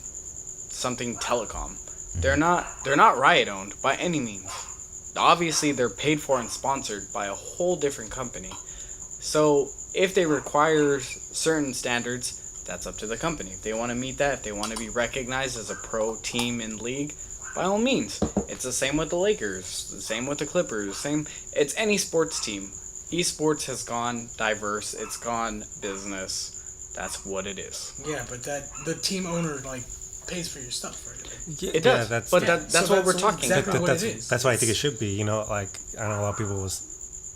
something Telecom. They're not Riot owned by any means. Obviously, they're paid for and sponsored by a whole different company. So if they require certain standards, that's up to the company. If they want to meet that, if they want to be recognized as a pro team in league, by all means. It's the same with the Lakers, the same with the Clippers, it's any sports team. Esports has gone diverse, it's gone business. That's what it is. Yeah, but the team owner like pays for your stuff, right? It does. Yeah, that's but Yeah, that's so what we're that's talking exactly about. what that's, it is. that's why I think it should be. You know, like I know a lot of people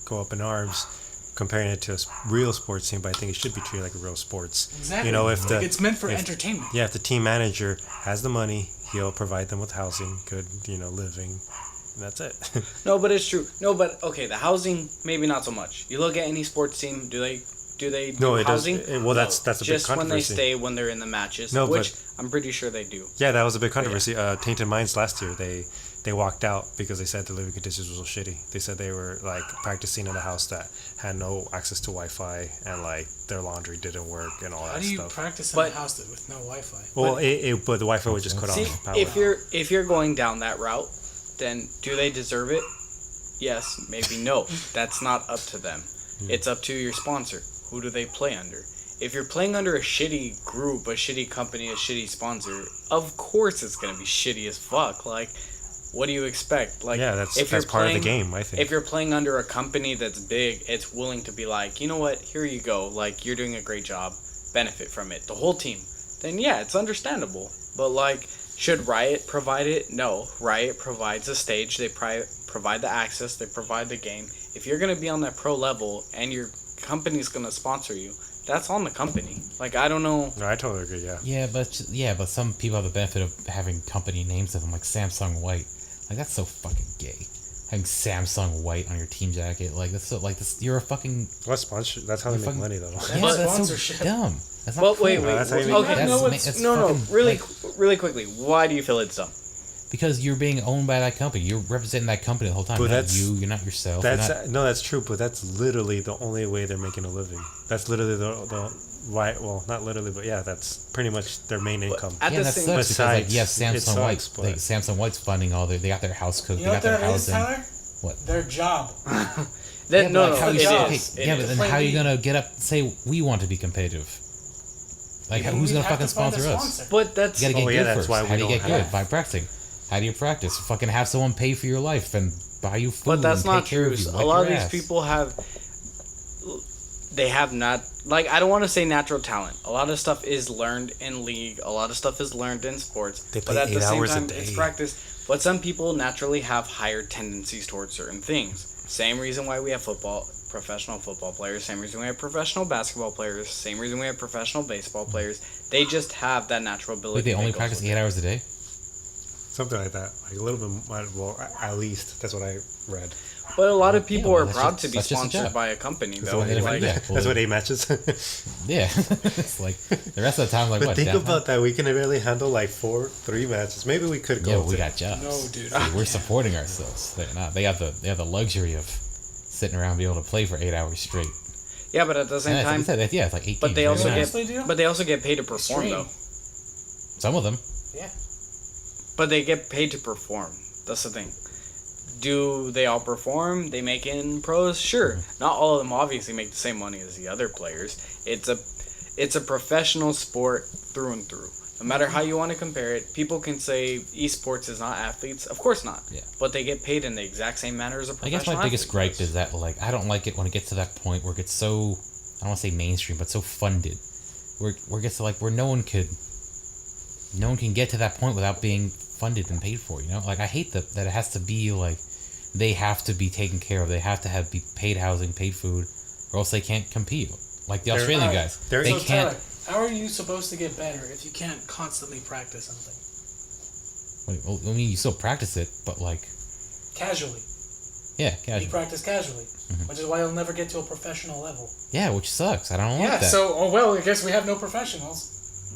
go up in arms comparing it to a real sports team, but I think it should be treated like a real sports. Exactly. You know, if the it's meant for if- entertainment. Yeah, if the team manager has the money, he'll provide them with housing, good, living, and that's it. No, but it's true. No, but okay, the housing maybe not so much. You look at any sports team, do they No, it does- housing? well, that's a big just when they controversy. stay when they're in the matches, No, which I'm pretty sure they do. Yeah, that was a big controversy. Tainted Minds last year, they walked out because they said the living conditions were so shitty. They said they were like practicing in a house that had no access to Wi-Fi and like their laundry didn't work and all How that do you stuff. practice in But- a house with no Wi-Fi? Well, but the Wi-Fi would just cut See, off power. if you're going down that route, then do they deserve it? Yes, maybe no. That's not up to them. It's up to your sponsor. Who do they play under? If you're playing under a shitty group, a shitty company, a shitty sponsor, of course it's gonna be shitty as fuck. Like, what do you expect? Like, Yeah, that's if you're part of the playing- game, I think. If you're playing under a company that's big, it's willing to be like, you know what? Here you go. Like, you're doing a great job. Benefit from it. The whole team. then yeah, it's understandable. But like, should Riot provide it? No. Riot provides a stage. They provide the access. They provide the game. If you're gonna be on that pro level and your company's gonna sponsor you, that's on the company. Like, I don't know. No, I totally agree. Yeah. Yeah, but some people have the benefit of having company names of them, like Samsung White. Like, that's so fucking gay. Having Samsung White on your team jacket, like that's so like this. You're a fucking What sponsor? That's how they make fucking- money, though. yeah, But that's sponsorship. so dumb. That's not Well, cool. wait. that's how you make Okay, money. no, That's fucking, really, like- really quickly. Why do you feel it's dumb? Because you're being owned by that company. You're representing that company the whole time. But You're not that's- you. You're not yourself. You're That's not, no, that's true, but that's literally the only way they're making a living. That's literally the why. Well, not literally, but yeah, that's pretty much their main income. At yeah, the that same, sucks because like Besides, yeah, it Samsung sucks, White. but- Like, Samsung White's funding all their. They got their house cooked. You They know got what their that is, housing. Tyler? What? Their job. then, Yeah, no, but like, no, how it you say- is. okay, yeah, but then Plan how are you B. gonna get up and say we want to be competitive? Like, Then who's we gonna have fucking to find a sponsor us? sponsor. But that's You gotta get Oh, yeah, good that's first. why we How do you don't get good? have- By practicing. How do you practice? Fucking have someone pay for your life and buy you food. But that's and not take care true. of you, A wipe lot of your these ass. people have. They have not. Like, I don't want to say natural talent. A lot of stuff is learned in league. A lot of stuff is learned in sports. They but play at the 8 same hours a time, day. it's practice. But some people naturally have higher tendencies towards certain things. Same reason why we have professional football players. Same reason we have professional basketball players. Same reason we have professional baseball players. They just have that natural ability. Wait, they that only goes practice with 8 it. hours a day? Something like that, like a little bit. Well, at least that's what I read. But a lot of people Yeah, well, are that's proud just- to be that's just a sponsored job. by a company, That's though. what they- Like, yeah, that's well- what 8 matches. Yeah. It's like the rest of the time, like But what? think downtime? about that. We can barely handle like 3 matches. Maybe we could go. Yeah, we to- got jobs. No, dude. See, we're supporting ourselves. They're not. They have the luxury of sitting around and being able to play for 8 hours straight. yeah, but at the same Yeah, time, yeah, it's like 8 but they games, also maybe get, not. Honestly, do? but they also get paid to perform, Stream. though. Some of them. Yeah. But they get paid to perform. That's the thing. Do they all perform? They make in pros? Sure. Not all of them obviously make the same money as the other players. It's a professional sport through and through. No matter how you want to compare it, people can say esports is not athletes. Of course not. Yeah. But they get paid in the exact same manner as a I professional guess my biggest athlete gripe does. is that like I don't like it when it gets to that point where it gets so I don't want to say mainstream, but so funded, where it gets to like where no one can get to that point without being funded and paid for. You know, like I hate that it has to be like they have to be taken care of. They have to be paid housing, paid food, or else they can't compete. Like the They're- Australian Alright, guys, they're- they So, can't. Tyler, how are you supposed to get better if you can't constantly practice something? Well, I mean, you still practice it, but like, Casually. yeah, You casual. practice casually. Which is why you'll never get to a professional level. Yeah, which sucks. I don't like that. So, well, I guess we have no professionals.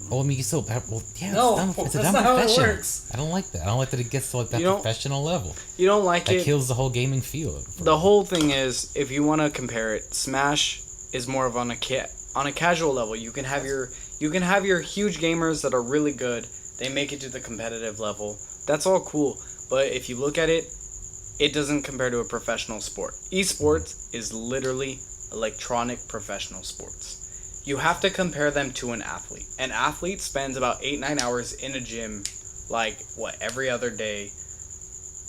Well, I mean, you still have. Well, yeah, No, it's a that's dumb not how it profession. works. I don't like that. I don't like that it gets to like that You don't- professional level. You don't like That it. kills the whole gaming field. The whole thing is, if you want to compare it, Smash is more of on a casual level. You can have your huge gamers that are really good. They make it to the competitive level. That's all cool. But if you look at it, it doesn't compare to a professional sport. Esports is literally electronic professional sports. You have to compare them to an athlete. An athlete spends about 8-9 hours in a gym, like what, every other day.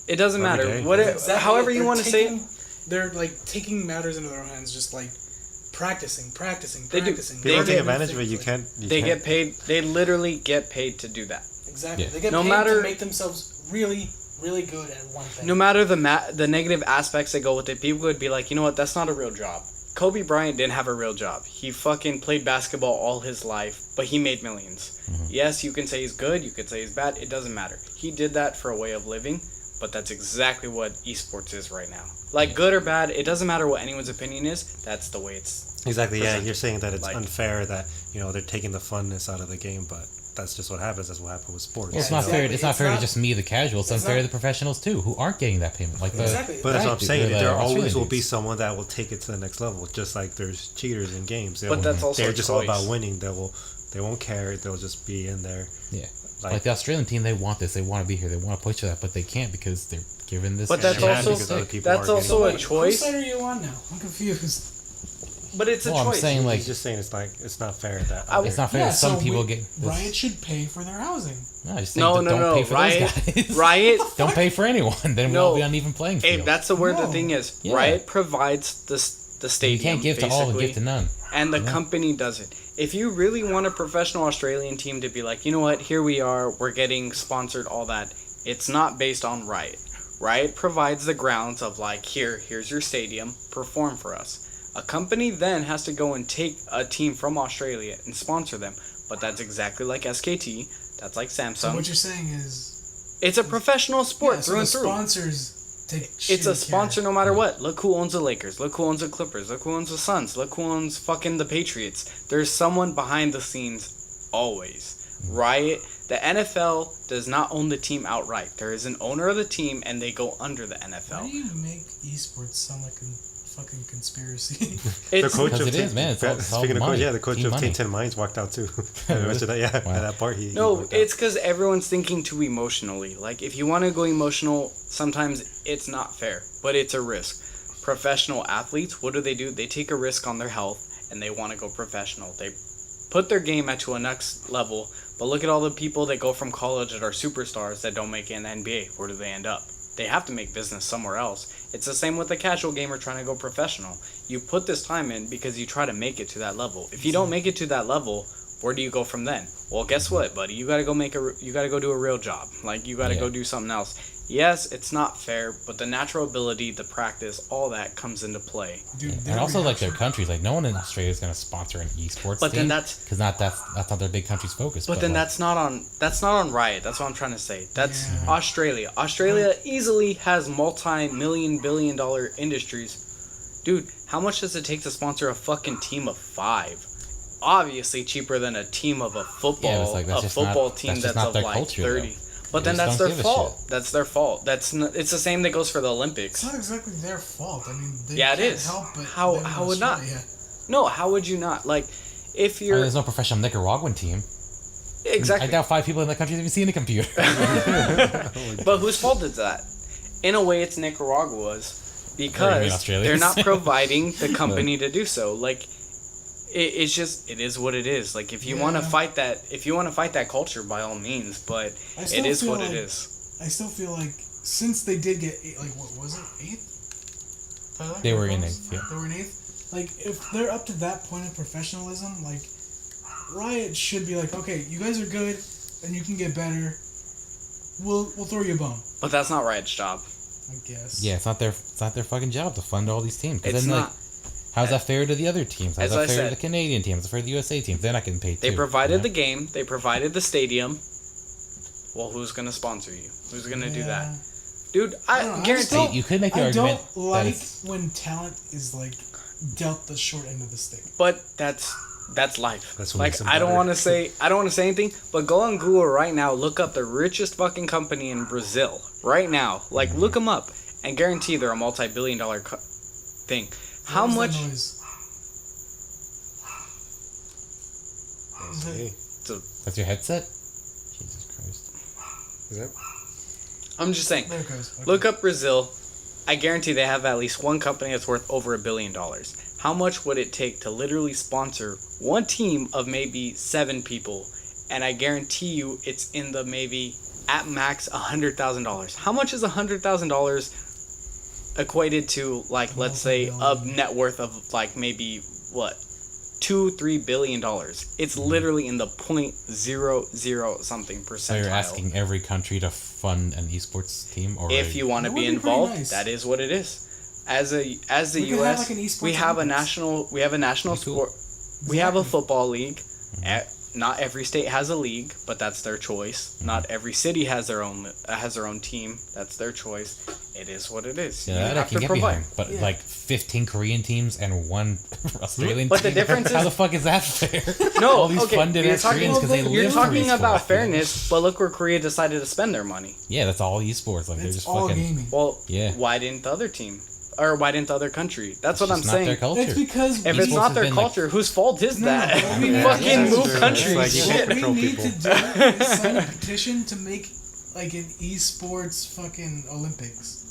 It doesn't Every matter. day. Exactly. However you They're want to say it. taking- They're like taking matters into their own hands, just like practicing. They do. practicing. People They take get- advantage of it. You can't. They get paid. They literally get paid to do that. Exactly. Yeah. They get No paid matter- to make themselves really, really good at one thing. No matter the negative aspects that go with it, people would be like, you know what? That's not a real job. Kobe Bryant didn't have a real job. He fucking played basketball all his life, but he made millions. Yes, you can say he's good. You could say he's bad. It doesn't matter. He did that for a way of living, but that's exactly what esports is right now. Like, good or bad, it doesn't matter what anyone's opinion is. That's the way it's. Exactly. Yeah, presented. you're saying that it's Like- unfair that they're taking the funness out of the game, but that's just what happens. That's what happened with sports. Well, it's Yeah, not fair. exactly. It's not It's fair not- to just me, the casual. It's it's unfair not- to the professionals too, who aren't getting that payment. Like the Exactly. But that's Right, what I'm saying. they're There the always Australian will be dudes. someone that will take it to the next level. Just like there's cheaters in games. But that's also they're a just all about choice. winning. They won't care. They'll just be in there. yeah, Like, like the Australian team, they want this. They want to be here. They want to push for that, but they can't because they're given this. But that's Yeah, shit. also because other people that's are also getting- a choice. Whose side are you on now? I'm confused. But it's a Well, I'm choice. saying like he's just saying it's not fair that it's not fair. that some people get. this- Riot should pay for their housing. No, I just think No, that no, don't no. pay for Riot, those guys. Riot. Don't pay for anyone. Then No. we'll be on even playing field. Hey, that's where the No. thing is. Yeah. Riot provides the you stadium. can't give to all and basically, give to none. and the Yeah. company does it. if you really want a professional Australian team to be like, you know what, here we are, we're getting sponsored, all that, it's not based on Riot. Riot provides the grounds of like, here's your stadium, perform for us. A company then has to go and take a team from Australia and sponsor them. But that's exactly like SKT, that's like Samsung. So what you're saying is, it's a professional sport through and the through. sponsors take. It's a shitty sponsor care. no matter what. Look who owns the Lakers. Look who owns the Clippers. Look who owns the Suns. Look who owns fucking the Patriots. There's someone behind the scenes always. Riot, the NFL does not own the team outright. There is an owner of the team and they go under the Why NFL. do you make esports sound like a fucking conspiracy? The It's, coach Because of it is, man. It's all speaking of coach, money. yeah, the coach Team of money. Team 10 Minds walked out too. Remember that? Yeah, Wow. at that part he no, walked out. it's because everyone's thinking too emotionally. Like, if you want to go emotional, sometimes it's not fair, but it's a risk. Professional athletes, what do? They take a risk on their health and they want to go professional. They put their game at to a next level, but look at all the people that go from college that are superstars that don't make it in the NBA. Where do they end up? They have to make business somewhere else. It's the same with the casual gamer trying to go professional. You put this time in because you try to make it to that level. If you don't make it to that level, where do you go from then? Well, guess what, buddy? You gotta go do a real job. Like, you gotta go do something else. Yes, it's not fair, but the natural ability, the practice, all that comes into play. Dude, And also, like, their countries, like, no one in Australia is going to sponsor an esports But team. then that's because that's not their big country's focus. But then like, that's not on Riot. That's what I'm trying to say. That's Yeah. Australia. Australia easily has multi-million-billion-dollar industries. Dude, how much does it take to sponsor a fucking team of 5? Obviously cheaper than a team of a football Yeah, it's like, that's just not- team that's that's just not of their like culture, 30. though. But They then just that's don't their give a fault. shit. That's their fault. It's the same that goes for the It's Olympics. not exactly their fault. I mean, they Yeah, it can't is. help but How- live in how would not? Australia. No, how would you not? Like, if I mean, you're there's no professional Nicaraguan team. exactly. I doubt 5 people in that country have even seen a computer. But whose fault is that? In a way, it's Nicaragua's Or you mean because Australia's? they're not providing the company to do so. Like, it's just it is what it is. Like, if you want to Yeah. fight that culture, by all means. But I it still is feel what it like- is. I still feel like since they did get like what was it 8th? Tyler? They were What in was? 8th, yeah. They were in 8th. Like if they're up to that point of professionalism, like Riot should be like, okay, you guys are good, and you can get better. We'll throw you a bone. But that's not Riot's job. I guess. Yeah, it's not their fucking job to fund all these teams. 'Cause It's then, not. like, how's that fair to the other teams? How's As that I fair said- to the Canadian teams? How's it fair to the USA teams? They're not getting paid They too, provided you know? the game. They provided the stadium. Well, who's gonna sponsor you? Who's gonna do that, Yeah. dude? I I don't know, I guarantee. just don't- You could make the I argument don't that like it's- when talent is like dealt the short end of the stick. But that's life. That's what like makes them I don't better. want to say anything, but go on Google right now, look up the richest fucking company in Brazil right now. Like look them up and guarantee they're a multi-billion-dollar thing. How What was much? that noise? What was that? Hey, That's your headset? Jesus Christ. is that? I'm just saying. There it goes. Okay. Look up Brazil. I guarantee they have at least one company that's worth over $1 billion. How much would it take to literally sponsor one team of maybe 7 people? And I guarantee you it's in the maybe at max $100,000. How much is $100,000 equated to, like, let's say a net worth of like maybe what? $2-3 billion. It's literally in the 0.00 something percentile. So you're asking every country to fund an esports team, or If you want to That be would be pretty involved, nice. that is what it is. As the We could have, U.S., like, an esports we have a Olympics. national Pretty cool. sport. We have a Exactly. football league. Not every state has a league, but that's their choice. Not every city has their own team. That's their choice. It is what it is. yeah, You that I have can to get provide. behind. But Yeah. like 15 Korean teams and 1 Australian But the team. difference How is- the fuck is that fair? No, all these okay, funded you're ass talking- Koreans because they You're live You're for talking about esports. fairness, but look where Korea decided to spend their money. Yeah, that's all esports. Like they're It's just all fucking. gaming. Well, Yeah. why didn't the other team? Or why didn't the other country? That's what It's I'm just not their saying. culture. It's because If we- it's Esports not has their been, like- culture, whose fault is No, that? what we need- Fucking Yeah, move that's true. countries. It's like you can't what we control need people. to do is sign a petition to make like an esports fucking Olympics.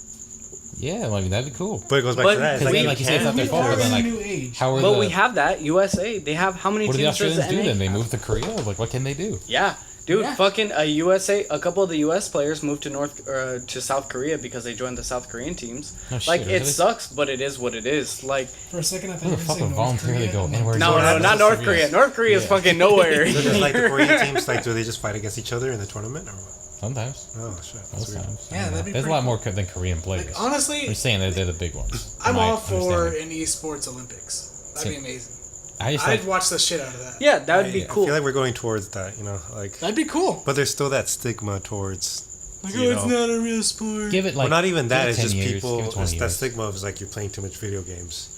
Yeah, I mean that'd be cool. But it goes back But to that. It's Because like, then, like you say, it's not We their fault. are But then, in a like, new age. how are But the we have that USA. They have how many what do the teams does Australians the do NA then? They have? move to Korea. Like, what can they do? Yeah, Dude, Yeah. fucking a couple of the U.S. players moved to South Korea because they joined the South Korean teams. No shit, Like, it really? sucks, but it is what it is. Like, For a second, I thought Who you the were fuck saying would North voluntarily Korea. go I'm like, anywhere? no, Yeah. not North Korea. North Korea is fucking nowhere. So just like the Korean teams, like, do they just fight against each other in the tournament or what? Sometimes. Oh shit, that's Most weird. times. Yeah, that'd be There's a pretty lot more than Korean players. Like, honestly, I'm just saying they're the big ones. I'm in my all for understanding. an esports Olympics. That'd be amazing. I just I'd like, watch the shit out of that. Yeah, that would be I cool. feel like we're going towards that, you know, like. That'd be cool. But there's still that stigma towards. Like, you oh, it's know. not a real sport. give it like. Well, not even that. give it It's 10 just years, people. give it 20 It's that years. stigma of like you're playing too much video games.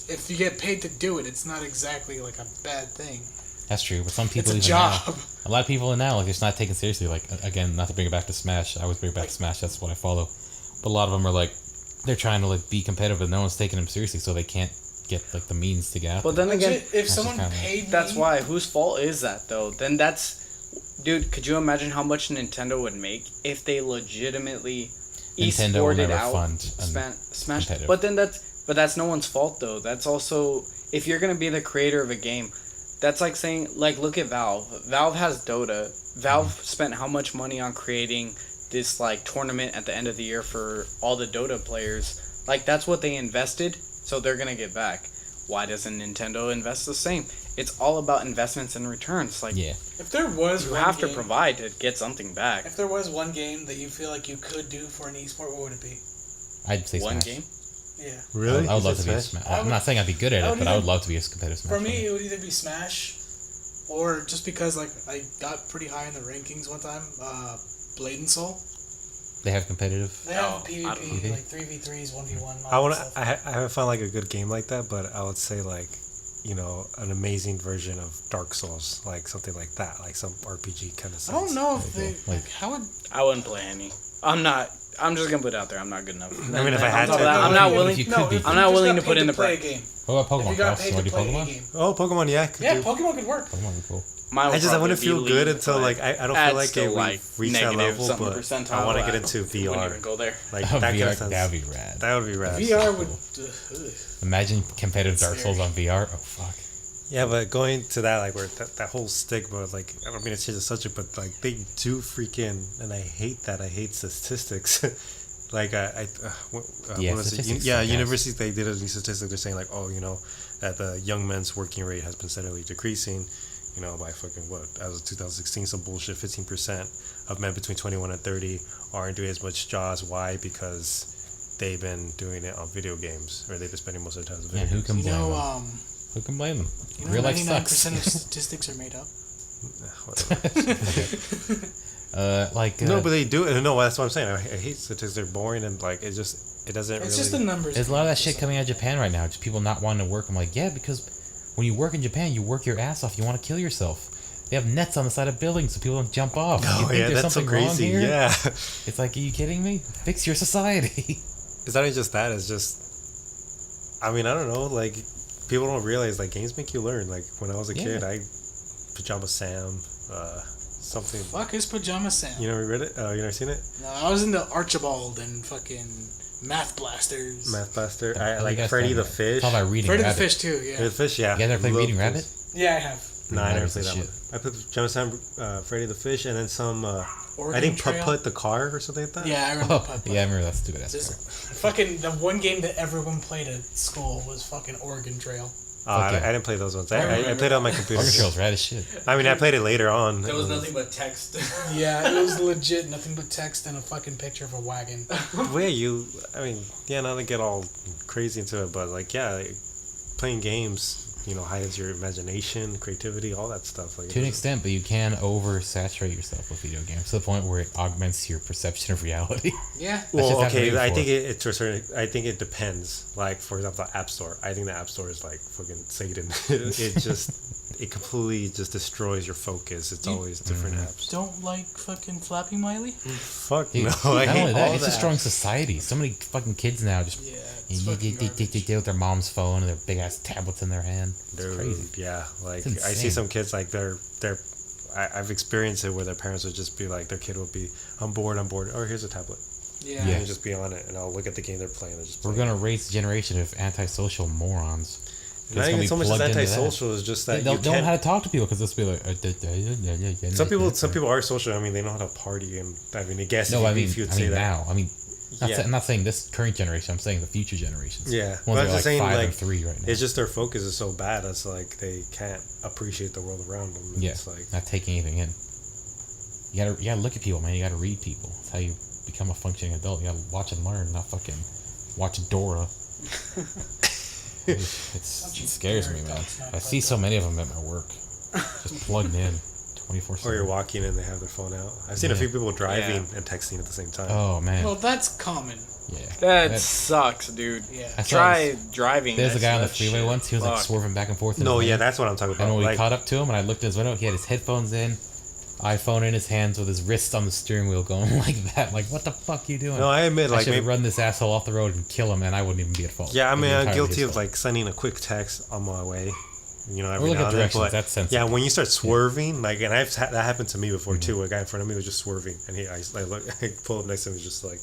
If you get paid to do it, it's not exactly like a bad thing. That's true, but some people It's a even job. now, a lot of people now like it's not taken seriously. Like again, not to bring it back to Smash. I always bring it back to Smash. That's what I follow. But a lot of them are like, they're trying to like be competitive, but no one's taking them seriously, so they can't get like the means to get out. But there. then again, Legit, if just someone kinda- paid me, that's why. Whose fault is that, though? Then dude, could you imagine how much Nintendo would make if they legitimately Nintendo will e-sported never out fund Smash? competitive. But then that's no one's fault, though. That's also, if you're gonna be the creator of a game, that's like saying, like, look at Valve. Valve has Dota. Valve spent how much money on creating this like tournament at the end of the year for all the Dota players? Like, that's what they invested, so they're gonna get back. Why doesn't Nintendo invest the same? It's all about investments and returns. Like, yeah, if there was you one have to game- provide to get something back. If there was one game that you feel like you could do for an esport, what would it be? I'd say One Smash. game. Yeah. Really? I would love to be a Smash? Smash. I'm not saying I'd be good at I it, would but I would either- love to be a competitive Smash. For me, player. it would either be Smash, or just because like I got pretty high in the rankings one time, Blade and Soul. They have competitive. They have Oh, I don't PvP, know. like 3v3s, 1v1. I want to. I haven't found like a good game like that, but I would say like, you know, an amazing version of Dark Souls, like something like that, like some RPG kind of. I don't know if There they you go. like how would. I wouldn't play any. I'm not. I'm just gonna put it out there. I'm not good enough. I mean, if I had I'm to, not, I'm not If willing. you could be- if I'm you not just willing got to put paid in the play a price. game. What about If Pokemon? you got Ralph? paid Want to to do play a Pokemon? game, Oh, Pokemon, yeah, could yeah, do. Pokemon could work. Pokemon would be cool. Mine would I probably wouldn't be feel good League, until but like I don't that's feel like still it like reached that negative level, something but percentile. I want to get into Wouldn't VR. even go there. Like Oh, that kind VR, of sounds. that'd be rad. That would be rad. VR would. Imagine competitive Dark Scary. Souls on VR. Oh fuck. Yeah, but going to that, like, where that whole stigma, like, I don't mean to change the subject, but, like, they do freaking, and I hate that, I hate statistics. Like, Yeah, what was it? statistics Yeah, suck ass. universities, they did a new statistic, they're saying, like, oh, you know, that the young men's working rate has been steadily decreasing, you know, by fucking, what, as of 2016, some bullshit, 15% of men between 21 and 30 aren't doing as much jobs. Why? Because they've been doing it on video games, or they've been spending most of their time on Yeah, video who can You blame know, them? Who can blame them? you know, Real life 99% sucks. of statistics are made up. Whatever. No, but they do it. No, that's what I'm saying. I hate statistics. They're boring and like it doesn't It's really. just the numbers. There's a lot of that shit coming out of Japan right now. Just people not wanting to work. I'm like, yeah, because when you work in Japan, you work your ass off. You want to kill yourself. They have nets on the side of buildings so people don't jump off. You Oh think yeah, there's that's so something wrong crazy. here? Yeah, It's like, are you kidding me? Fix your society. it's not even just that. It's just, I mean, I don't know. Like people don't realize like games make you learn. Like when I was a Yeah. kid, Pajama Sam, something. Fuck is Pajama Sam? You never read it? You never seen it? No, I was into Archibald and fucking Math Blasters. Math Blaster. Oh, I you like guys Freddy the talking about- Fish. Talk about reading Freddy the Rabbit. Fish too. Yeah. The Fish, yeah. You guys ever played Love Reading those. Rabbit? Yeah, I have. No, I never Rabbit's played the that one. shit. I played Pajama Sam, Freddy the Fish, and then some. I Oregon think Trail. Putt the Car or something like that. Yeah, I remember Oh, Putt. yeah, I remember that stupid ass This- part. Fucking the one game that everyone played at school was fucking Oregon Trail. I yeah. didn't play those ones. I I remember played it on my computer. Organ Trail's rad as shit. I mean, I played it later on. but text. Yeah, it was legit nothing but text and a fucking picture of a wagon. Well, I mean, yeah, not to get all crazy into it, but like, yeah, like, playing games, you know, heightens your imagination, creativity, all that stuff. Like, To an extent, but you can oversaturate yourself with video games to the point where it augments your perception of reality. Yeah. That's well, just okay, happened I before. think it to a certain. I think it depends. Like, for example, the App Store. I think the App Store is like fucking Satan. It completely just destroys your focus. It's always different apps. Don't like fucking Flappy Miley? Fuck Dude, no, not I hate only that, all it's that. destroying society. So many fucking kids now just Yeah, you it's fucking garbage. deal with their mom's phone and their big ass tablets in their hand. It's Dude, crazy. yeah, like It's I see insane. some kids like I've experienced it where their parents would just be like, their kid would be, I'm bored, or here's a tablet. Yeah. Yeah. And just be on it, and I'll look at the game they're playing. They're just We're playing gonna raise a generation of antisocial morons. Not gonna even be so much as plugged into that. antisocial. It's just that They'll you don't know how can't. to talk to people because they'll be like. Some people are social. I mean, they know how to party, and I mean, I guess No, I mean, if you would say that. now. I mean, Yeah. I'm not saying this current generation. I'm saying the future generations. Yeah, Ones but that I'm are just like saying, 5 like, and 3 right now. It's just their focus is so bad. It's like they can't appreciate the world around them. And Yeah, It's like, not taking anything in. You gotta look at people, man. You gotta read people. That's how you become a functioning adult. You gotta watch and learn, not fucking watch Dora. It scares me, man. I see so many of them at my work, just plugged in, 24/7. or you're walking and they have their phone out. I've seen a Yeah. few people driving and texting at the same time. Oh man, Well, that's common. yeah. That sucks, dude. Yeah. I saw Try driving. There's a next guy to on the that freeway shit. once. He was like Fuck. swerving back and forth. in No, his yeah, lane. that's what I'm talking about. And when we Like, caught up to him, and I looked in his window, he had his headphones in, iPhone in his hands, with his wrist on the steering wheel, going like that. Like, what the fuck you doing? no, I admit, I like, should have maybe, run this asshole off the road and kill him, and I wouldn't even be at fault. yeah, I It'd be mean, I'm entirely guilty his of fault. like sending a quick text on my way. You know, Or every look now at and then. directions. But That's sensitive. yeah, when you start swerving, like, and that happened to me before Mm-hmm. too. A guy in front of me was just swerving, and I look, I pull up next to him, he's just like,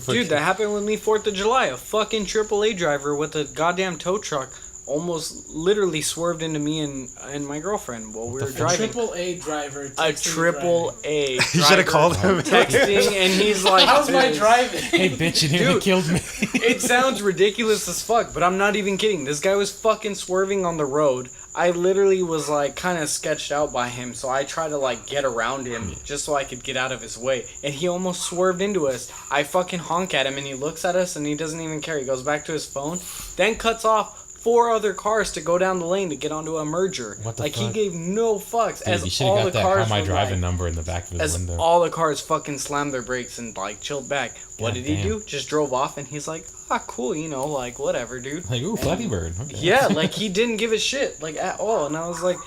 Dude, that happened with me 4th of July. A fucking AAA driver with a goddamn tow truck almost literally swerved into me and my girlfriend while we were A driving. triple A driver. A texting triple A. you should have called him. Texting, and he's like, How's my this. driving? Hey, bitch, you nearly Dude. killed me. It sounds ridiculous as fuck, but I'm not even kidding. This guy was fucking swerving on the road. I literally was like kind of sketched out by him, so I tried to like get around him just so I could get out of his way. And he almost swerved into us. I fucking honk at him and he looks at us and he doesn't even care. He goes back to his phone, then cuts off 4 other cars to go down the lane to get onto a merger. What the like he fuck? gave no fucks. Dude, as you should all have the got that cars How Am I were Driving like, number in the back of his as window. all the cars fucking slammed their brakes and like chilled back. What God did he damn. do? Just drove off and he's like, cool, you know, like whatever, dude. Like, ooh, Flappy Bird. Okay. Yeah, like he didn't give a shit, like at all. And I was like,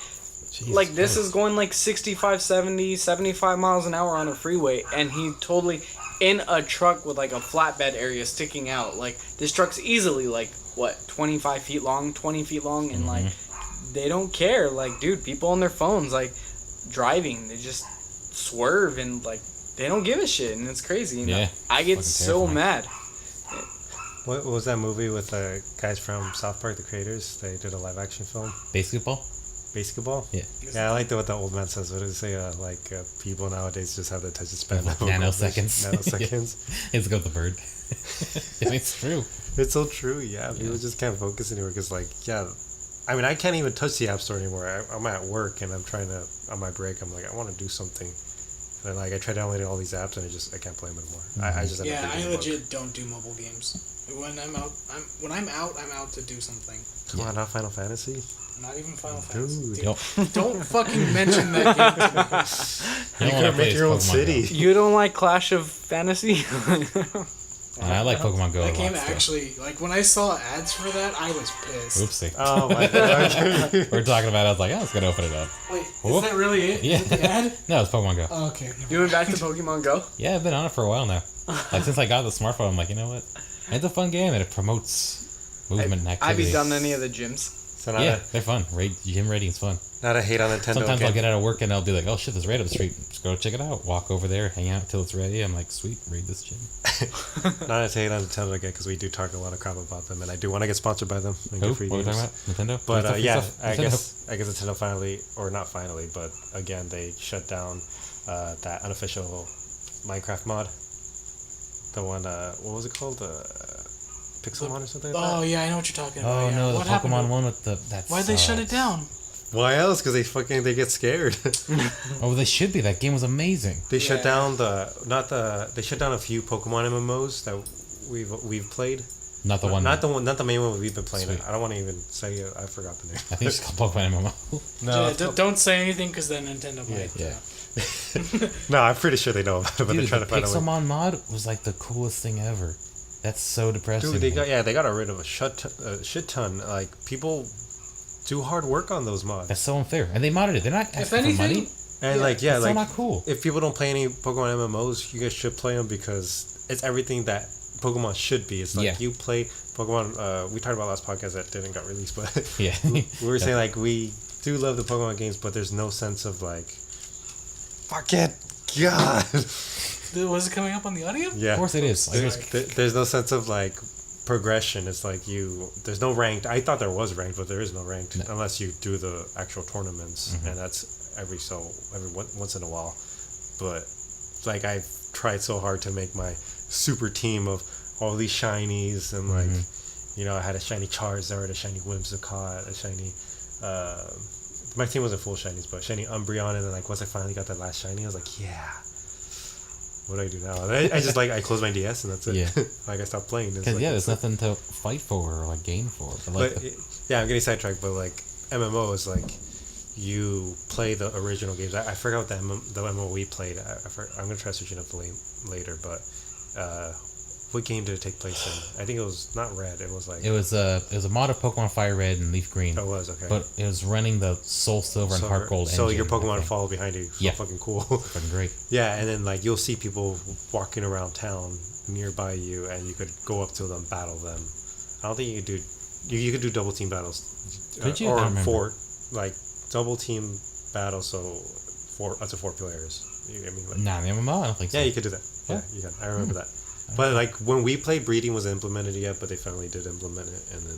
Jesus like this Christ. is going like 65, 70, 75 miles an hour on a freeway. And he totally, in a truck with like a flatbed area sticking out. Like this truck's easily like, what, 25 feet long, 20 feet long. And like, they don't care. Like, dude, people on their phones, like driving, they just swerve and like, they don't give a shit. And it's crazy. And Yeah, I get fucking so terrifying. mad. What was that movie with the guys from South Park, the creators? They did a live action film, Basketball? Basketball. Yeah. Yeah, I like what the old man says. What does he say? People nowadays just have the attention span of Nanoseconds. Nanoseconds. It's go with the bird. Yeah, it's true. It's so true. Yeah, people just can't focus anymore because, like, yeah, I mean, I can't even touch the app store anymore. I'm at work and I'm trying to on my break. I'm like, I want to do something, and like I try downloading all these apps and I can't play them anymore. I just have Yeah, to I pick a book. legit don't do mobile games. When I'm out, I'm out to do something. Come on, not Final Fantasy. Not even Final Dude. Fantasy. Don't, Don't fucking mention that game to me. You wanna could play make your as own Pokemon city. Go. You don't like Clash of Fantasy? And I like Pokemon Go a That lot game still. actually, like when I saw ads for that, I was pissed. Oopsie. Oh my god. We're talking about it. I was like, oh, let's go open it up. Wait, Whoop. is that really it? Yeah. Is it the ad? No, it's Pokemon Go. Oh, okay. You went back to Pokemon Go? Yeah, I've been on it for a while now. Like, since I got the smartphone, I'm like, you know what? It's a fun game, and it promotes movement and Have activity. you done any of the gyms? So not, Yeah, they're fun. Gym rating's fun. not a hate on Nintendo. Sometimes again. I'll get out of work and I'll be like, oh shit, there's a raid up the street. Just go check it out. Walk over there, hang out till it's ready. I'm like, sweet, raid this gym. Not a hate on Nintendo again because we do talk a lot of crap about them, and I do want to get sponsored by them and Who? get free What are we games. talking about? Nintendo? But Free stuff, yeah, free stuff? I Nintendo. guess Nintendo finally, or not finally, but again they shut down that unofficial Minecraft mod. The one, what was it called? Pixelmon or something like Oh that? yeah, I know what you're talking about. Oh yeah. no, the What happened to Pokemon it? one with the that. Why'd they shut it sucks. down? Why else? Because they get scared. Oh, they should be. That game was amazing. They shut Yeah. down they shut down a few Pokemon MMOs that we've played. Not the one. Not the main one we've been playing. Sweet. I don't want to even say it. I forgot the name. I think it's called Pokemon MMO. No, Yeah, don't say anything because then Nintendo might. Yeah. no, I'm pretty sure they know about it, but they're Dude, trying the to find a way. Pixelmon mod was like the coolest thing ever. That's so depressing. Dude, they man. got rid of a shit ton. Like people do hard work on those mods, That's so unfair. And they modded it. They're not If asking for anything, money. and yeah, like That's like so not cool. if people don't play any Pokemon MMOs, you guys should play them because it's everything that Pokemon should be. It's like Yeah. you play Pokemon. We talked about last podcast that didn't got released, but Yeah. we were saying like we do love the Pokemon games, but there's no sense of like, fuck it, God. Was it coming up on the audio? Yeah, Of course it is. Like, There's no sense of like progression. It's like there's no ranked. I thought there was ranked, but there is no ranked unless you do the actual tournaments, and that's every once in a while. But like I've tried so hard to make my super team of all these shinies, and like I had a shiny Charizard, a shiny Whimsicott, a shiny. My team wasn't full shinies, but shiny Umbreon, and then like once I finally got that last shiny, I was like, yeah. What do I do now? I just I close my DS and that's it. Yeah. Like I stopped playing. Because there's nothing to fight for or like gain for. But I'm getting sidetracked. But like MMO is like you play the original games. I forgot what the MMO we played. I'm gonna try searching up later. But what game did it take place in? I think it was not Red. It was like it was a mod of Pokemon Fire Red and Leaf Green. Oh, it was okay. But it was running the Soul Silver and Heart Gold. So engine, your Pokemon follow behind you. So yeah, fucking cool. Fucking great. Yeah, and then like you'll see people walking around town nearby you, and you could go up to them, battle them. I don't think you could do. You could do double team battles. Could you? Or I don't remember. like double team battle. So up to 4 players. I mean, like, Nah, the MMO, I don't think so. yeah, you could do that. Yeah, you can. I remember that. But like when we played, breeding wasn't implemented yet, but they finally did implement it, and then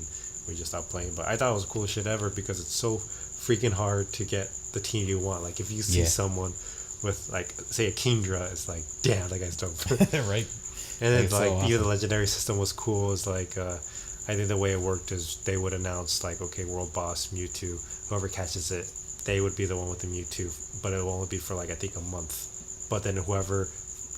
we just stopped playing. But I thought it was the coolest shit ever because it's so freaking hard to get the team you want. Like if you see someone with like say a Kingdra, it's like damn, that guy's dope. Right. And then It's so like awesome. even the legendary system was cool. It's like I think the way it worked is they would announce like okay, world boss Mewtwo, whoever catches it, they would be the one with the Mewtwo, but it will only be for like I think a month. But then whoever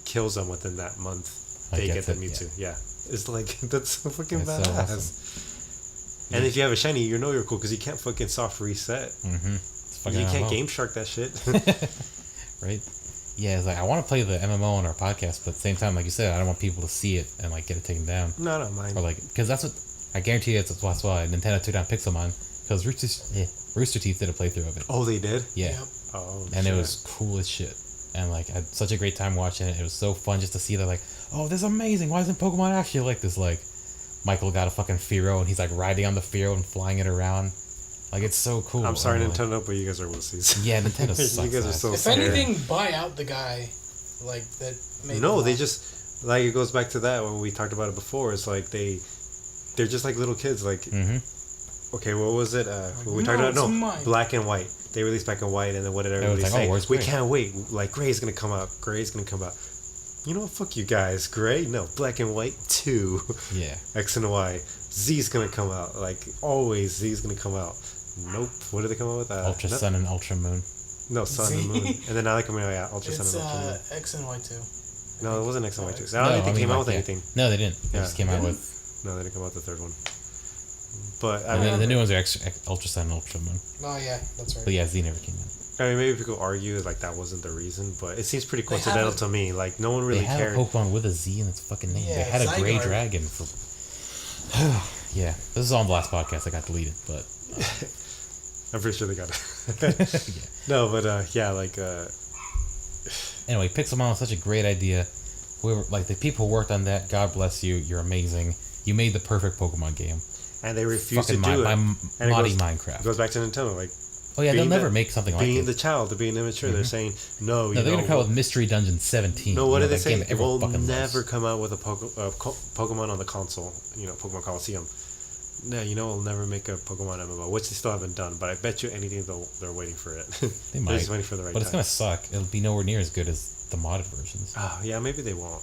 kills them within that month, they get the Mewtwo. Yeah. It's like that's so fucking It's so badass. awesome. And if you have a shiny, you know you're cool because you can't fucking soft reset. You can't Game Shark that shit. Right? Yeah, it's like I want to play the MMO on our podcast, but at the same time, like you said, I don't want people to see it and like get it taken down. No, not mine. Or like, because that's what I guarantee you. That's why Nintendo took down Pixelmon because Rooster Teeth did a playthrough of it. Oh, they did? Yeah. Yep. Oh, And shit. it was cool as shit. And like I had such a great time watching it. It was so fun just to see that like, oh, this is amazing. Why isn't Pokemon actually like this? Like, Michael got a fucking Fearow and he's like riding on the Fearow and flying it around. Like it's so cool. I'm sorry, And, like, Nintendo, but you guys are wussies. Yeah, Nintendo sucks. You guys are ass. so If scared. anything, buy out the guy, like that. Made No, the they mod. just like it goes back to that when we talked about it before. It's like they're just like little kids. Like, okay, what was it? What we no, talked about? it's No, mine. Black and White. They released Black and White, and then what did everybody like, oh, say? where's We Gray? can't wait. Like Gray's gonna come out. Gray's gonna come out. You know what? Fuck you guys. Gray? No. Black and White 2. Yeah. X and Y. Z's gonna come out. Like always, Z's gonna come out. Nope. What did they come out with? Ultra Sun and Ultra Moon. No, Sun and Z? Moon. And then now they come out, yeah, Ultra It's Sun and Ultra Moon. X and Y too. No, it wasn't X and Y 2. I No, don't think they I mean, came out like, with yeah. anything. No, they didn't. They Yeah. just came out with. No, they didn't come out with the third one. But I And mean, then the new ones are Ultra Sun and Ultra Moon. Oh yeah, that's right. But yeah, Z never came out. maybe people argue like that wasn't the reason, but it seems pretty They have coincidental a- to me. Like no one They really had cared. a Pokemon with a Z in its fucking name. Yeah, They had a gray Zygarde. dragon for. Yeah, this is on the last podcast. I got deleted, but I'm pretty sure they got it. No, but yeah, like anyway, Pixelmon was such a great idea. Whoever, like the people who worked on that, God bless you. You're amazing. You made the perfect Pokemon game. and they refuse to Fucking do it. my And it modding goes- Minecraft. It goes back to Nintendo, like Oh yeah, they'll being never the- make something like being it. the child, being immature. They're saying no. No, You they're know, gonna come out with Mystery Dungeon 17. no, what you know, did they that say? game that everyone We'll fucking never loves. come out with a Pokemon on the console. You know, Pokemon Coliseum. No, you know, we'll never make a Pokemon MMO, which they still haven't done. But I bet you anything they're waiting for it. They They're might, just waiting for the right but it's time. gonna suck. It'll be nowhere near as good as the modded versions. Oh, yeah, maybe they won't.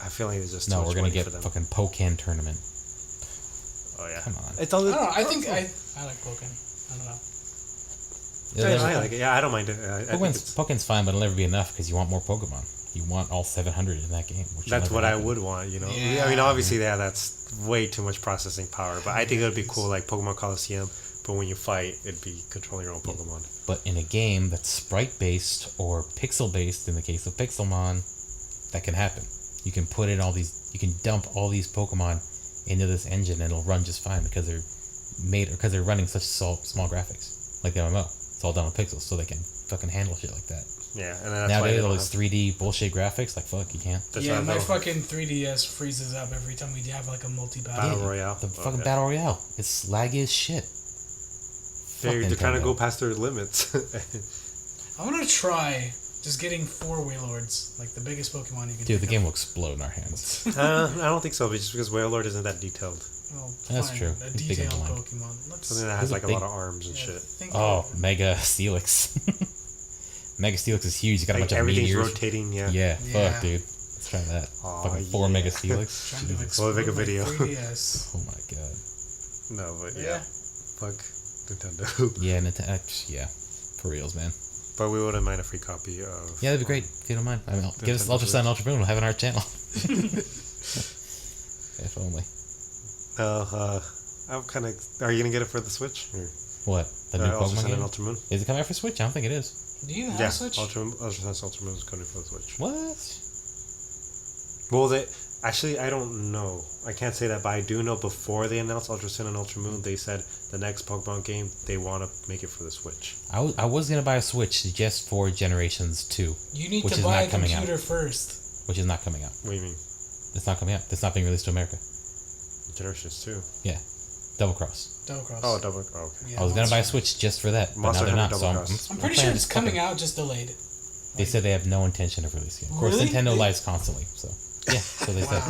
I feel like there's just too No, much we're gonna waiting get for them. fucking Pokken tournament. Oh yeah, Come on. It's all. I don't know. I think I like Pokemon. I don't know. I like it. Yeah, I don't mind it. I think it's, Pokken's fine, but it'll never be enough because you want more Pokemon. You want all 700 in that game. Which will that's never what I happen. would want. You know. Yeah. I mean, obviously, yeah, that's way too much processing power. But I think it would be cool, like Pokemon Coliseum. But when you fight, it'd be controlling your own Pokemon. But in a game that's sprite based or pixel based, in the case of Pixelmon, that can happen. You can put in all these. You can dump all these Pokemon into this engine, and it'll run just fine because they're they're running such small graphics, like the MMO. It's all done on pixels, so they can fucking handle shit like that. Yeah, and that's why Nowadays, they all don't these have- 3D bullshit graphics, like fuck, you can't. that's Yeah, why my they don't- fucking 3DS freezes up every time we have like a multi-battle. Battle Royale. The fucking Okay. battle royale. It's laggy as shit. They're Fuck trying to Nintendo. go past their limits. I want to try Just getting 4 Wailords, like the biggest Pokemon you can. Dude, the pick game up. will explode in our hands. I don't think so, just because Wailord isn't that detailed. Well, That's fine, true. A It's big and detailed blank. Pokemon. Let's. Something that has Those are like a big. lot of arms and yeah, shit. think Oh, of it. Mega Steelix. Mega Steelix is huge. He's got a Like bunch of everything's meteors. rotating, yeah. Yeah, Yeah. fuck, dude. Let's try that. Aw, Fucking 4 yeah. Mega Steelix. Trying to Jesus. We'll make a explode my video. 3DS. Oh my god. No, but Yeah. yeah. Fuck Nintendo. Yeah, yeah. For reals, man. But we wouldn't mind a free copy of. Yeah, that'd be great if you don't mind. I mean, give us Nintendo Ultra Sun, Switch. Ultra Moon. We'll have it on our channel. If only. I'm kind of. Are you gonna get it for the Switch? Or, What? The new Ultra Pokemon Sun game? and Ultra Moon? Is it coming out for Switch? I don't think it is. Do you have Yeah, a Switch? Ultra Sun, Ultra Moon is coming for the Switch. What? Well, they actually I don't know. I can't say that, but I do know before they announced Ultra Sun and Ultra Moon, they said the next Pokemon game they want to make it for the Switch. I was gonna buy a Switch just for Generations 2, You need Which to is buy not a coming out. computer first. which is not coming out. What do you mean? It's not coming out. It's not being released to America. Generations 2. Yeah. Double Cross. Double Cross. Oh, double. Oh, okay. Yeah, I was gonna buy a Monster. Switch just for that, but Monster now they're Hunter not. So Double Cross. I'm pretty sure it's coming out, just delayed. They said they have no intention of releasing it. Of course, Really? Nintendo They- lies constantly. So yeah, so they said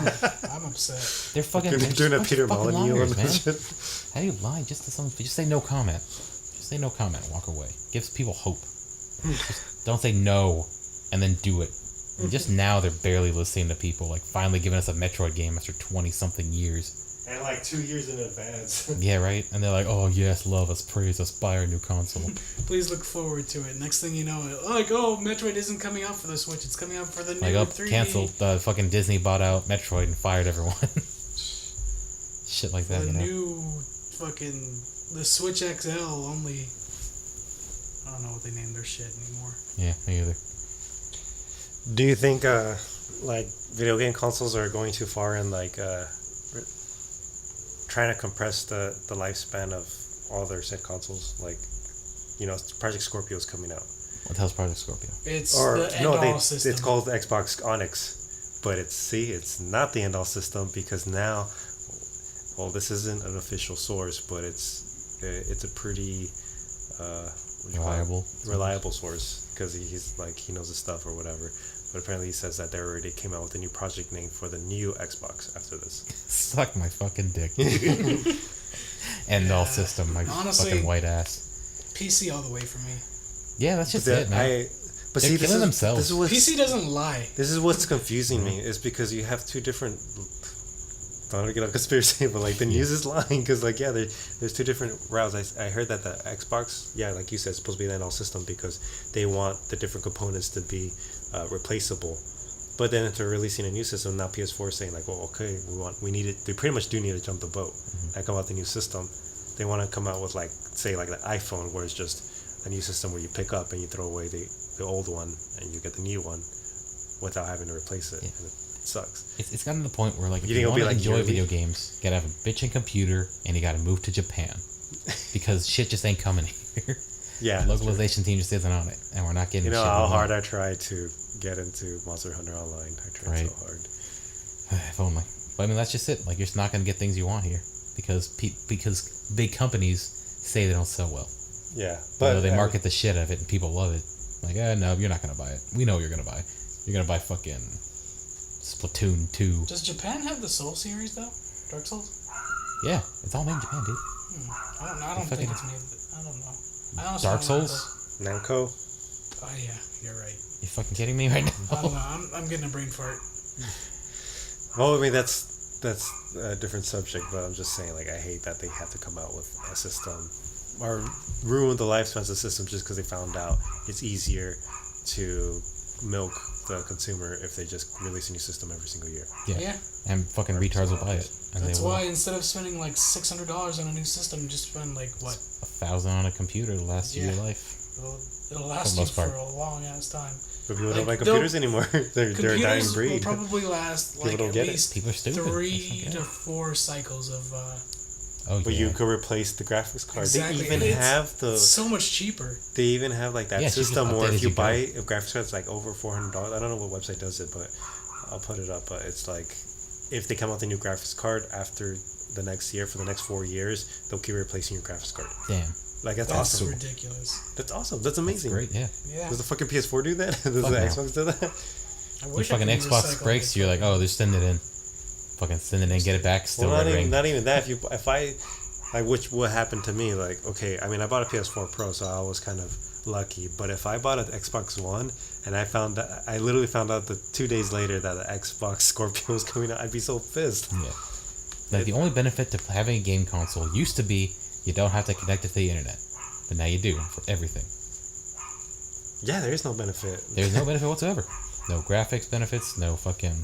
Wow, I'm upset. they're fucking. You're they're doing a just Peter fucking Molyneux liars, on man. this shit. How do you lie just to someone? Just say no comment. Just say no comment. Walk away. Gives people hope. Just don't say no, and then do it. And just now they're barely listening to people. Like finally giving us a Metroid game after 20-something years. And like 2 years in advance. Yeah, right. And they're like, "Oh yes, love us, praise us, buy our new console." Please look forward to it. Next thing you know, Metroid isn't coming out for the Switch. It's coming out for the new Like, oh, 3D. canceled. Fucking Disney bought out Metroid and fired everyone. Shit like that, The you know. new fucking the Switch XL only. I don't know what they named their shit anymore. Yeah, me either. Do you think like video game consoles are going too far in like trying to compress the lifespan of all their said consoles? Like, you know, Project Scorpio is coming out. What the hell's Project Scorpio? It's Or the end no, all system. it's called Xbox Onyx, but it's not the end all system because now, well, this isn't an official source, but it's a pretty what do you call it? Reliable source because he's like he knows his stuff or whatever. But apparently he says that they already came out with a new project name for the new Xbox after this. Suck my fucking dick. End all system, my Honestly- fucking white ass. PC all the way for me. Yeah, that's just But it, man. but They're see, this killing is themselves. This is what's, PC doesn't lie. This is what's confusing me is because you have two different. Don't want to get on conspiracy, but like the news is lying because like yeah, there's two different routes. I heard that the Xbox, yeah, like you said, it's supposed to be an end all system because they want the different components to be replaceable. But then if they're releasing a new system now, PS4 is saying like, well, okay, we need it. They pretty much do need to jump the boat and come out with the new system. They want to come out with like say like the iPhone where it's just a new system where you pick up and you throw away the old one and you get the new one without having to replace it. Yeah. And it sucks. It's gotten to the point where like if You think you it'll want be to like enjoy yearly? video games, you gotta have a bitchin' computer and you gotta move to Japan because shit just ain't coming here. Yeah, The that's true. localization team just isn't on it, and we're not getting. You know shit how we hard want. I tried to get into Monster Hunter Online. I tried Right. so hard. If only. But I mean, that's just it. Like you're just not gonna get things you want here because because big companies say they don't sell well. Yeah, But but they market the shit out of it and people love it. Like, no, you're not gonna buy it. We know what you're gonna buy. You're gonna buy fucking Splatoon 2. Does Japan have the Soul series though? Dark Souls? Yeah, it's all made in Japan, dude. I don't think it's made. I don't know. I honestly Dark don't know. Souls? Namco. Oh yeah, you're right. You fucking kidding me right I don't now? know. I'm getting a brain fart. Well, I mean that's a different subject, but I'm just saying like I hate that they have to come out with a system or ruin the lifespans of the system just because they found out it's easier to milk the consumer if they just release a new system every single year. Yeah. And fucking retards will buy it. And That's they will. why instead of spending like $600 on a new system, just spend like what? $1,000 on a computer to last you Yeah. your life. It'll last the you most part. for a long ass time. But people Like, don't buy they'll- computers anymore. they're a dying Computers will breed. probably last People like don't at get it. least People are stupid. 3 That's to okay. 4 cycles of. Oh But yeah. you could replace the graphics card. Exactly, They even and it's have the. so much cheaper. They even have like that Yeah, so you system can where update if as you you go. buy a graphics card, it's like over $400. I don't know what website does it, but I'll put it up. But it's like if they come out with a new graphics card after the next year for the next 4 years, they'll keep replacing your graphics card. Damn. Like that's That's awesome. ridiculous. That's awesome. That's amazing. Great, yeah. Yeah. Does the fucking PS4 do that? Does the Fuck no. Xbox do that? I When wish I fucking could Xbox recycle breaks, it. you're like, oh, just send it in. Fucking send it in, get it back, still Well, red ring. not even that. If I like, which what happened to me? Like, okay, I mean, I bought a PS4 Pro, so I was kind of lucky. But if I bought an Xbox One and I literally found out that 2 days later that the Xbox Scorpio was coming out, I'd be so pissed. Yeah. Like the only benefit to having a game console used to be you don't have to connect it to the internet, but now you do for everything. Yeah, there is no benefit. There's no benefit whatsoever. No graphics benefits, no fucking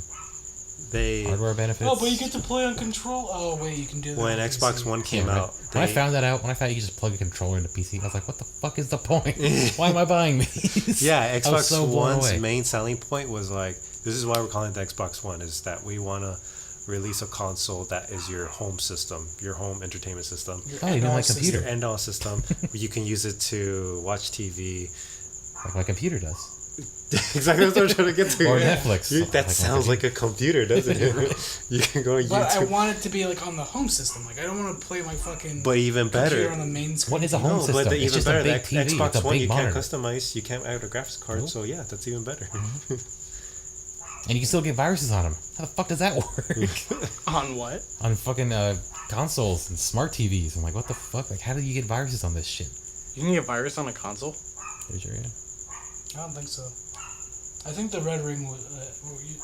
They hardware benefits. Oh, but you get to play on control. Oh wait, you can do that. when on Xbox PC. One came Yeah, right. out, When I they- found that out, when I found you could just plug a controller into PC, I was like, what the fuck is the point? Why am I buying these? Yeah, I was Xbox so blown One's away. main selling point was like, this is why we're calling it the Xbox One, is that we want to release a console that is your home system, your home entertainment system, Your Oh, you mean NR like system. computer. your end-all system. You can use it to watch TV. Like my computer does. Exactly what I'm trying to get to. Or Yeah. Netflix. That Like my sounds like a computer, doesn't it? You can go to But I YouTube. want it to be like on the home system. Like I don't want to play my fucking But even computer better. on the main screen. What is a home No, system? but It's even just better, a big the TV Xbox with a One big you monitor. can't customize, you can't add a graphics card, Nope. so yeah, that's even better. And you can still get viruses on them. How the fuck does that work? On what? On fucking consoles and smart TVs. I'm like, what the fuck? Like, how do you get viruses on this shit? You can get a virus on a console? Pretty sure, yeah. I don't think so. I think the red ring was.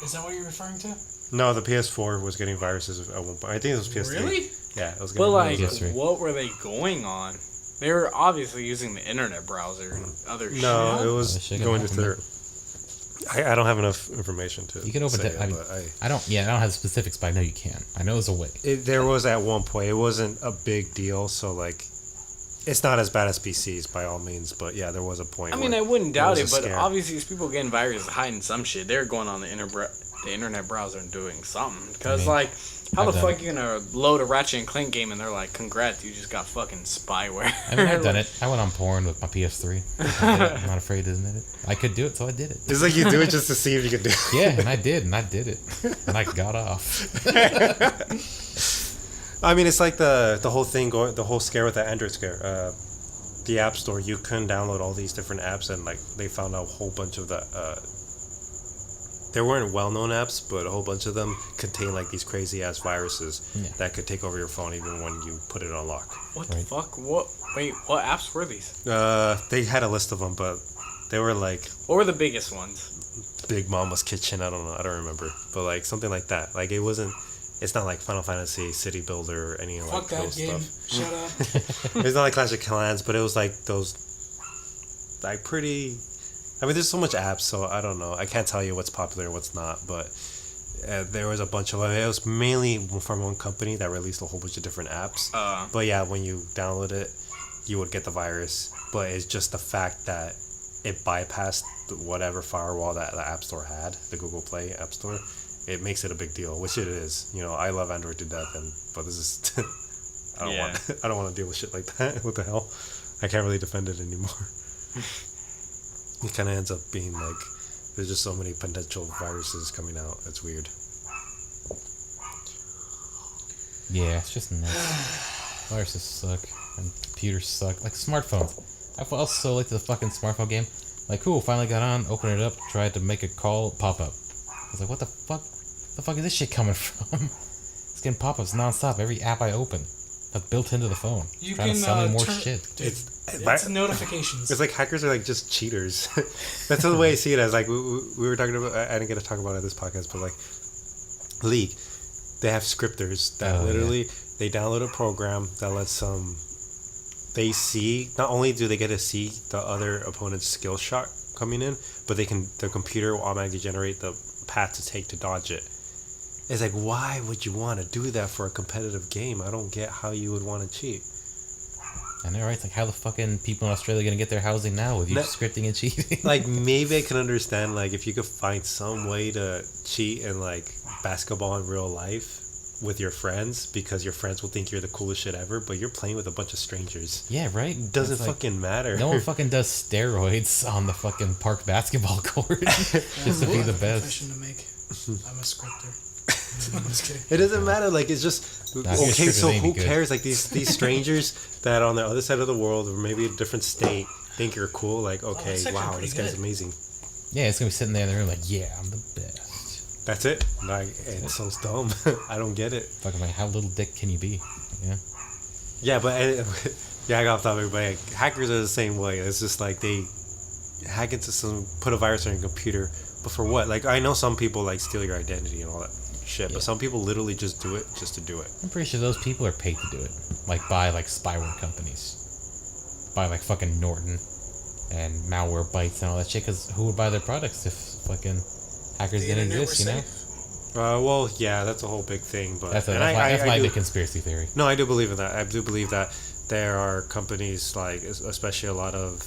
Is that what you're referring to? No, the PS4 was getting viruses at one point. I think it was PS3. Really? Yeah, it was But getting like, viruses. PS3. what were they going on? They were obviously using the internet browser and other shit. No, it Oh, was shit can going to happen, their. I don't have enough information to. You can open say it. it, but I don't have the specifics, but I know you can. I know there's a way. there was at one point. It wasn't a big deal, so like, it's not as bad as PCs by all means. But yeah, there was a point. I mean, where I wouldn't there doubt was it, a but scare. obviously, these people getting viruses hiding some shit. They're going on the internet browser and doing something. Because, I mean, like, how the I've done fuck you gonna load a Ratchet and Clank game and they're like, congrats, you just got fucking spyware? I mean, I've done it. I went on porn with my PS3. I did it. I'm not afraid to admit it. I could do it, so I did it. It's like you do it just to see if you can do it. Yeah, and I did it. And I got off. I mean, it's like the whole thing going, the whole scare with the Android scare. The App Store, you couldn't download all these different apps, and like they found out a whole bunch of the. There weren't well-known apps, but a whole bunch of them contain like these crazy-ass viruses Yeah. that could take over your phone even when you put it on lock. What the Right. fuck? What? Wait, what apps were these? They had a list of them, but they were like What were the biggest ones? Big Mama's Kitchen. I don't know. I don't remember, but like something like that. Like it wasn't. It's not like Final Fantasy City Builder or any like Fuck that those game. stuff. Shut up. It's not like Clash of Clans, but it was like those, like pretty. I mean, there's so much apps, so I don't know. I can't tell you what's popular and what's not, but there was a bunch of them. It was mainly from one company that released a whole bunch of different apps. But yeah, when you download it, you would get the virus. But it's just the fact that it bypassed whatever firewall that the App Store had, the Google Play App Store. It makes it a big deal, which it is. You know, I love Android to death, but this is. I don't want to deal with shit like that. What the hell? I can't really defend it anymore. It kind of ends up being like there's just so many potential viruses coming out. It's weird. Yeah, it's just nuts. Viruses suck, and computers suck. Like smartphones. I felt so late to the fucking smartphone game. Like, cool, finally got on, opened it up, tried to make a call, pop up. I was like, what the fuck? The fuck is this shit coming from? It's getting pop-ups nonstop. Every app I open, that's built into the phone. You trying can to sell me more turn- shit. Dude, It's it's notifications. It's like hackers are like just cheaters. That's the way I see it as. Like we were talking about. I didn't get to talk about it in this podcast, but like League, they have scripters that Oh, literally they download a program that lets them. They see not only do they get to see the other opponent's skill shot coming in, but their computer will automatically generate the path to take to dodge it. It's like, why would you want to do that for a competitive game? I don't get how you would want to cheat. I know, right? It's like, how the fucking people in Australia gonna get their housing now with you No- scripting and cheating? Like, maybe I can understand, like, if you could find some way to cheat in, like, basketball in real life with your friends, because your friends will think you're the coolest shit ever, but you're playing with a bunch of strangers. Yeah, right? Doesn't It's like, fucking matter. no one fucking does steroids on the fucking park basketball court just to be the best. Confession to make. I'm a scripter. No, I'm just kidding. It doesn't matter. Like it's just if okay. you're strict So with who Amy, good. cares? Like these strangers that are on the other side of the world or maybe a different state think you're cool. Like okay, that's actually wow, pretty this guy's good. amazing. Yeah, it's gonna be sitting there in the room like, yeah, I'm the best. That's it. Like it's so dumb. I don't get it. Fucking like, how little dick can you be? Yeah. Yeah, but yeah, I got off topic. But like, hackers are the same way. It's just like they hack into some, put a virus on your computer. But for what? Like I know some people like steal your identity and all that shit. Yeah. But some people literally just do it just to do it. I'm pretty sure those people are paid to do it. Like by like spyware companies. By like fucking Norton and Malware Bytes and all that shit. Because who would buy their products if fucking hackers The didn't internet exist, were you know? safe. Well, yeah, that's a whole big thing. But That's, and that's my do- big conspiracy theory. No, I do believe in that. I do believe that there are companies like, especially a lot of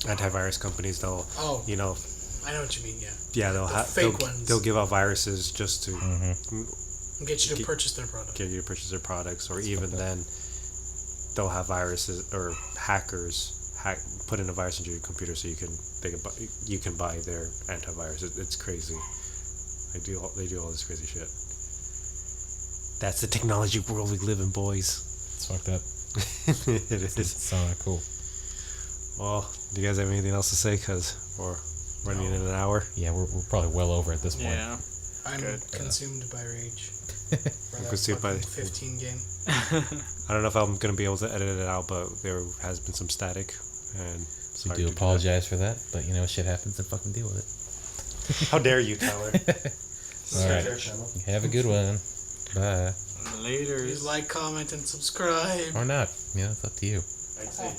antivirus companies. They'll, Oh, you know, I know what you mean. Yeah, yeah, they'll The have fake they'll, ones. they'll give out viruses just to and get you to Get- purchase their product. get you to purchase their products, or even then, they'll have viruses or hackers put in a virus into your computer so you can buy their antivirus. It's crazy. They do all this crazy shit. That's the technology world we live in, boys. It's fucked up. It is. It's so not cool. Well, do you guys have anything else to say? Because we're running in an hour. Yeah, we're probably well over at this point. Yeah. I'm Good. consumed by rage. I'm consumed by- 15 game. I don't know if I'm gonna be able to edit it out, but there has been some static, and So sorry we do to that. apologize for that, but you know, shit happens and fucking deal with it. How dare you, Tyler? All right. Have a good one. Bye. Later. Please like, comment, and subscribe. Or not. You know, it's up to you. I'd say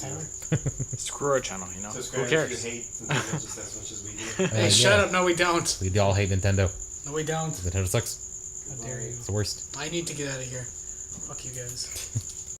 Screw our channel, you know? Who If cares? you hate Nintendo just as much as we do. Hey, shut up. No, we don't. We all hate Nintendo. No, we don't. Nintendo sucks. How dare you? It's the worst. I need to get out of here. Fuck you guys.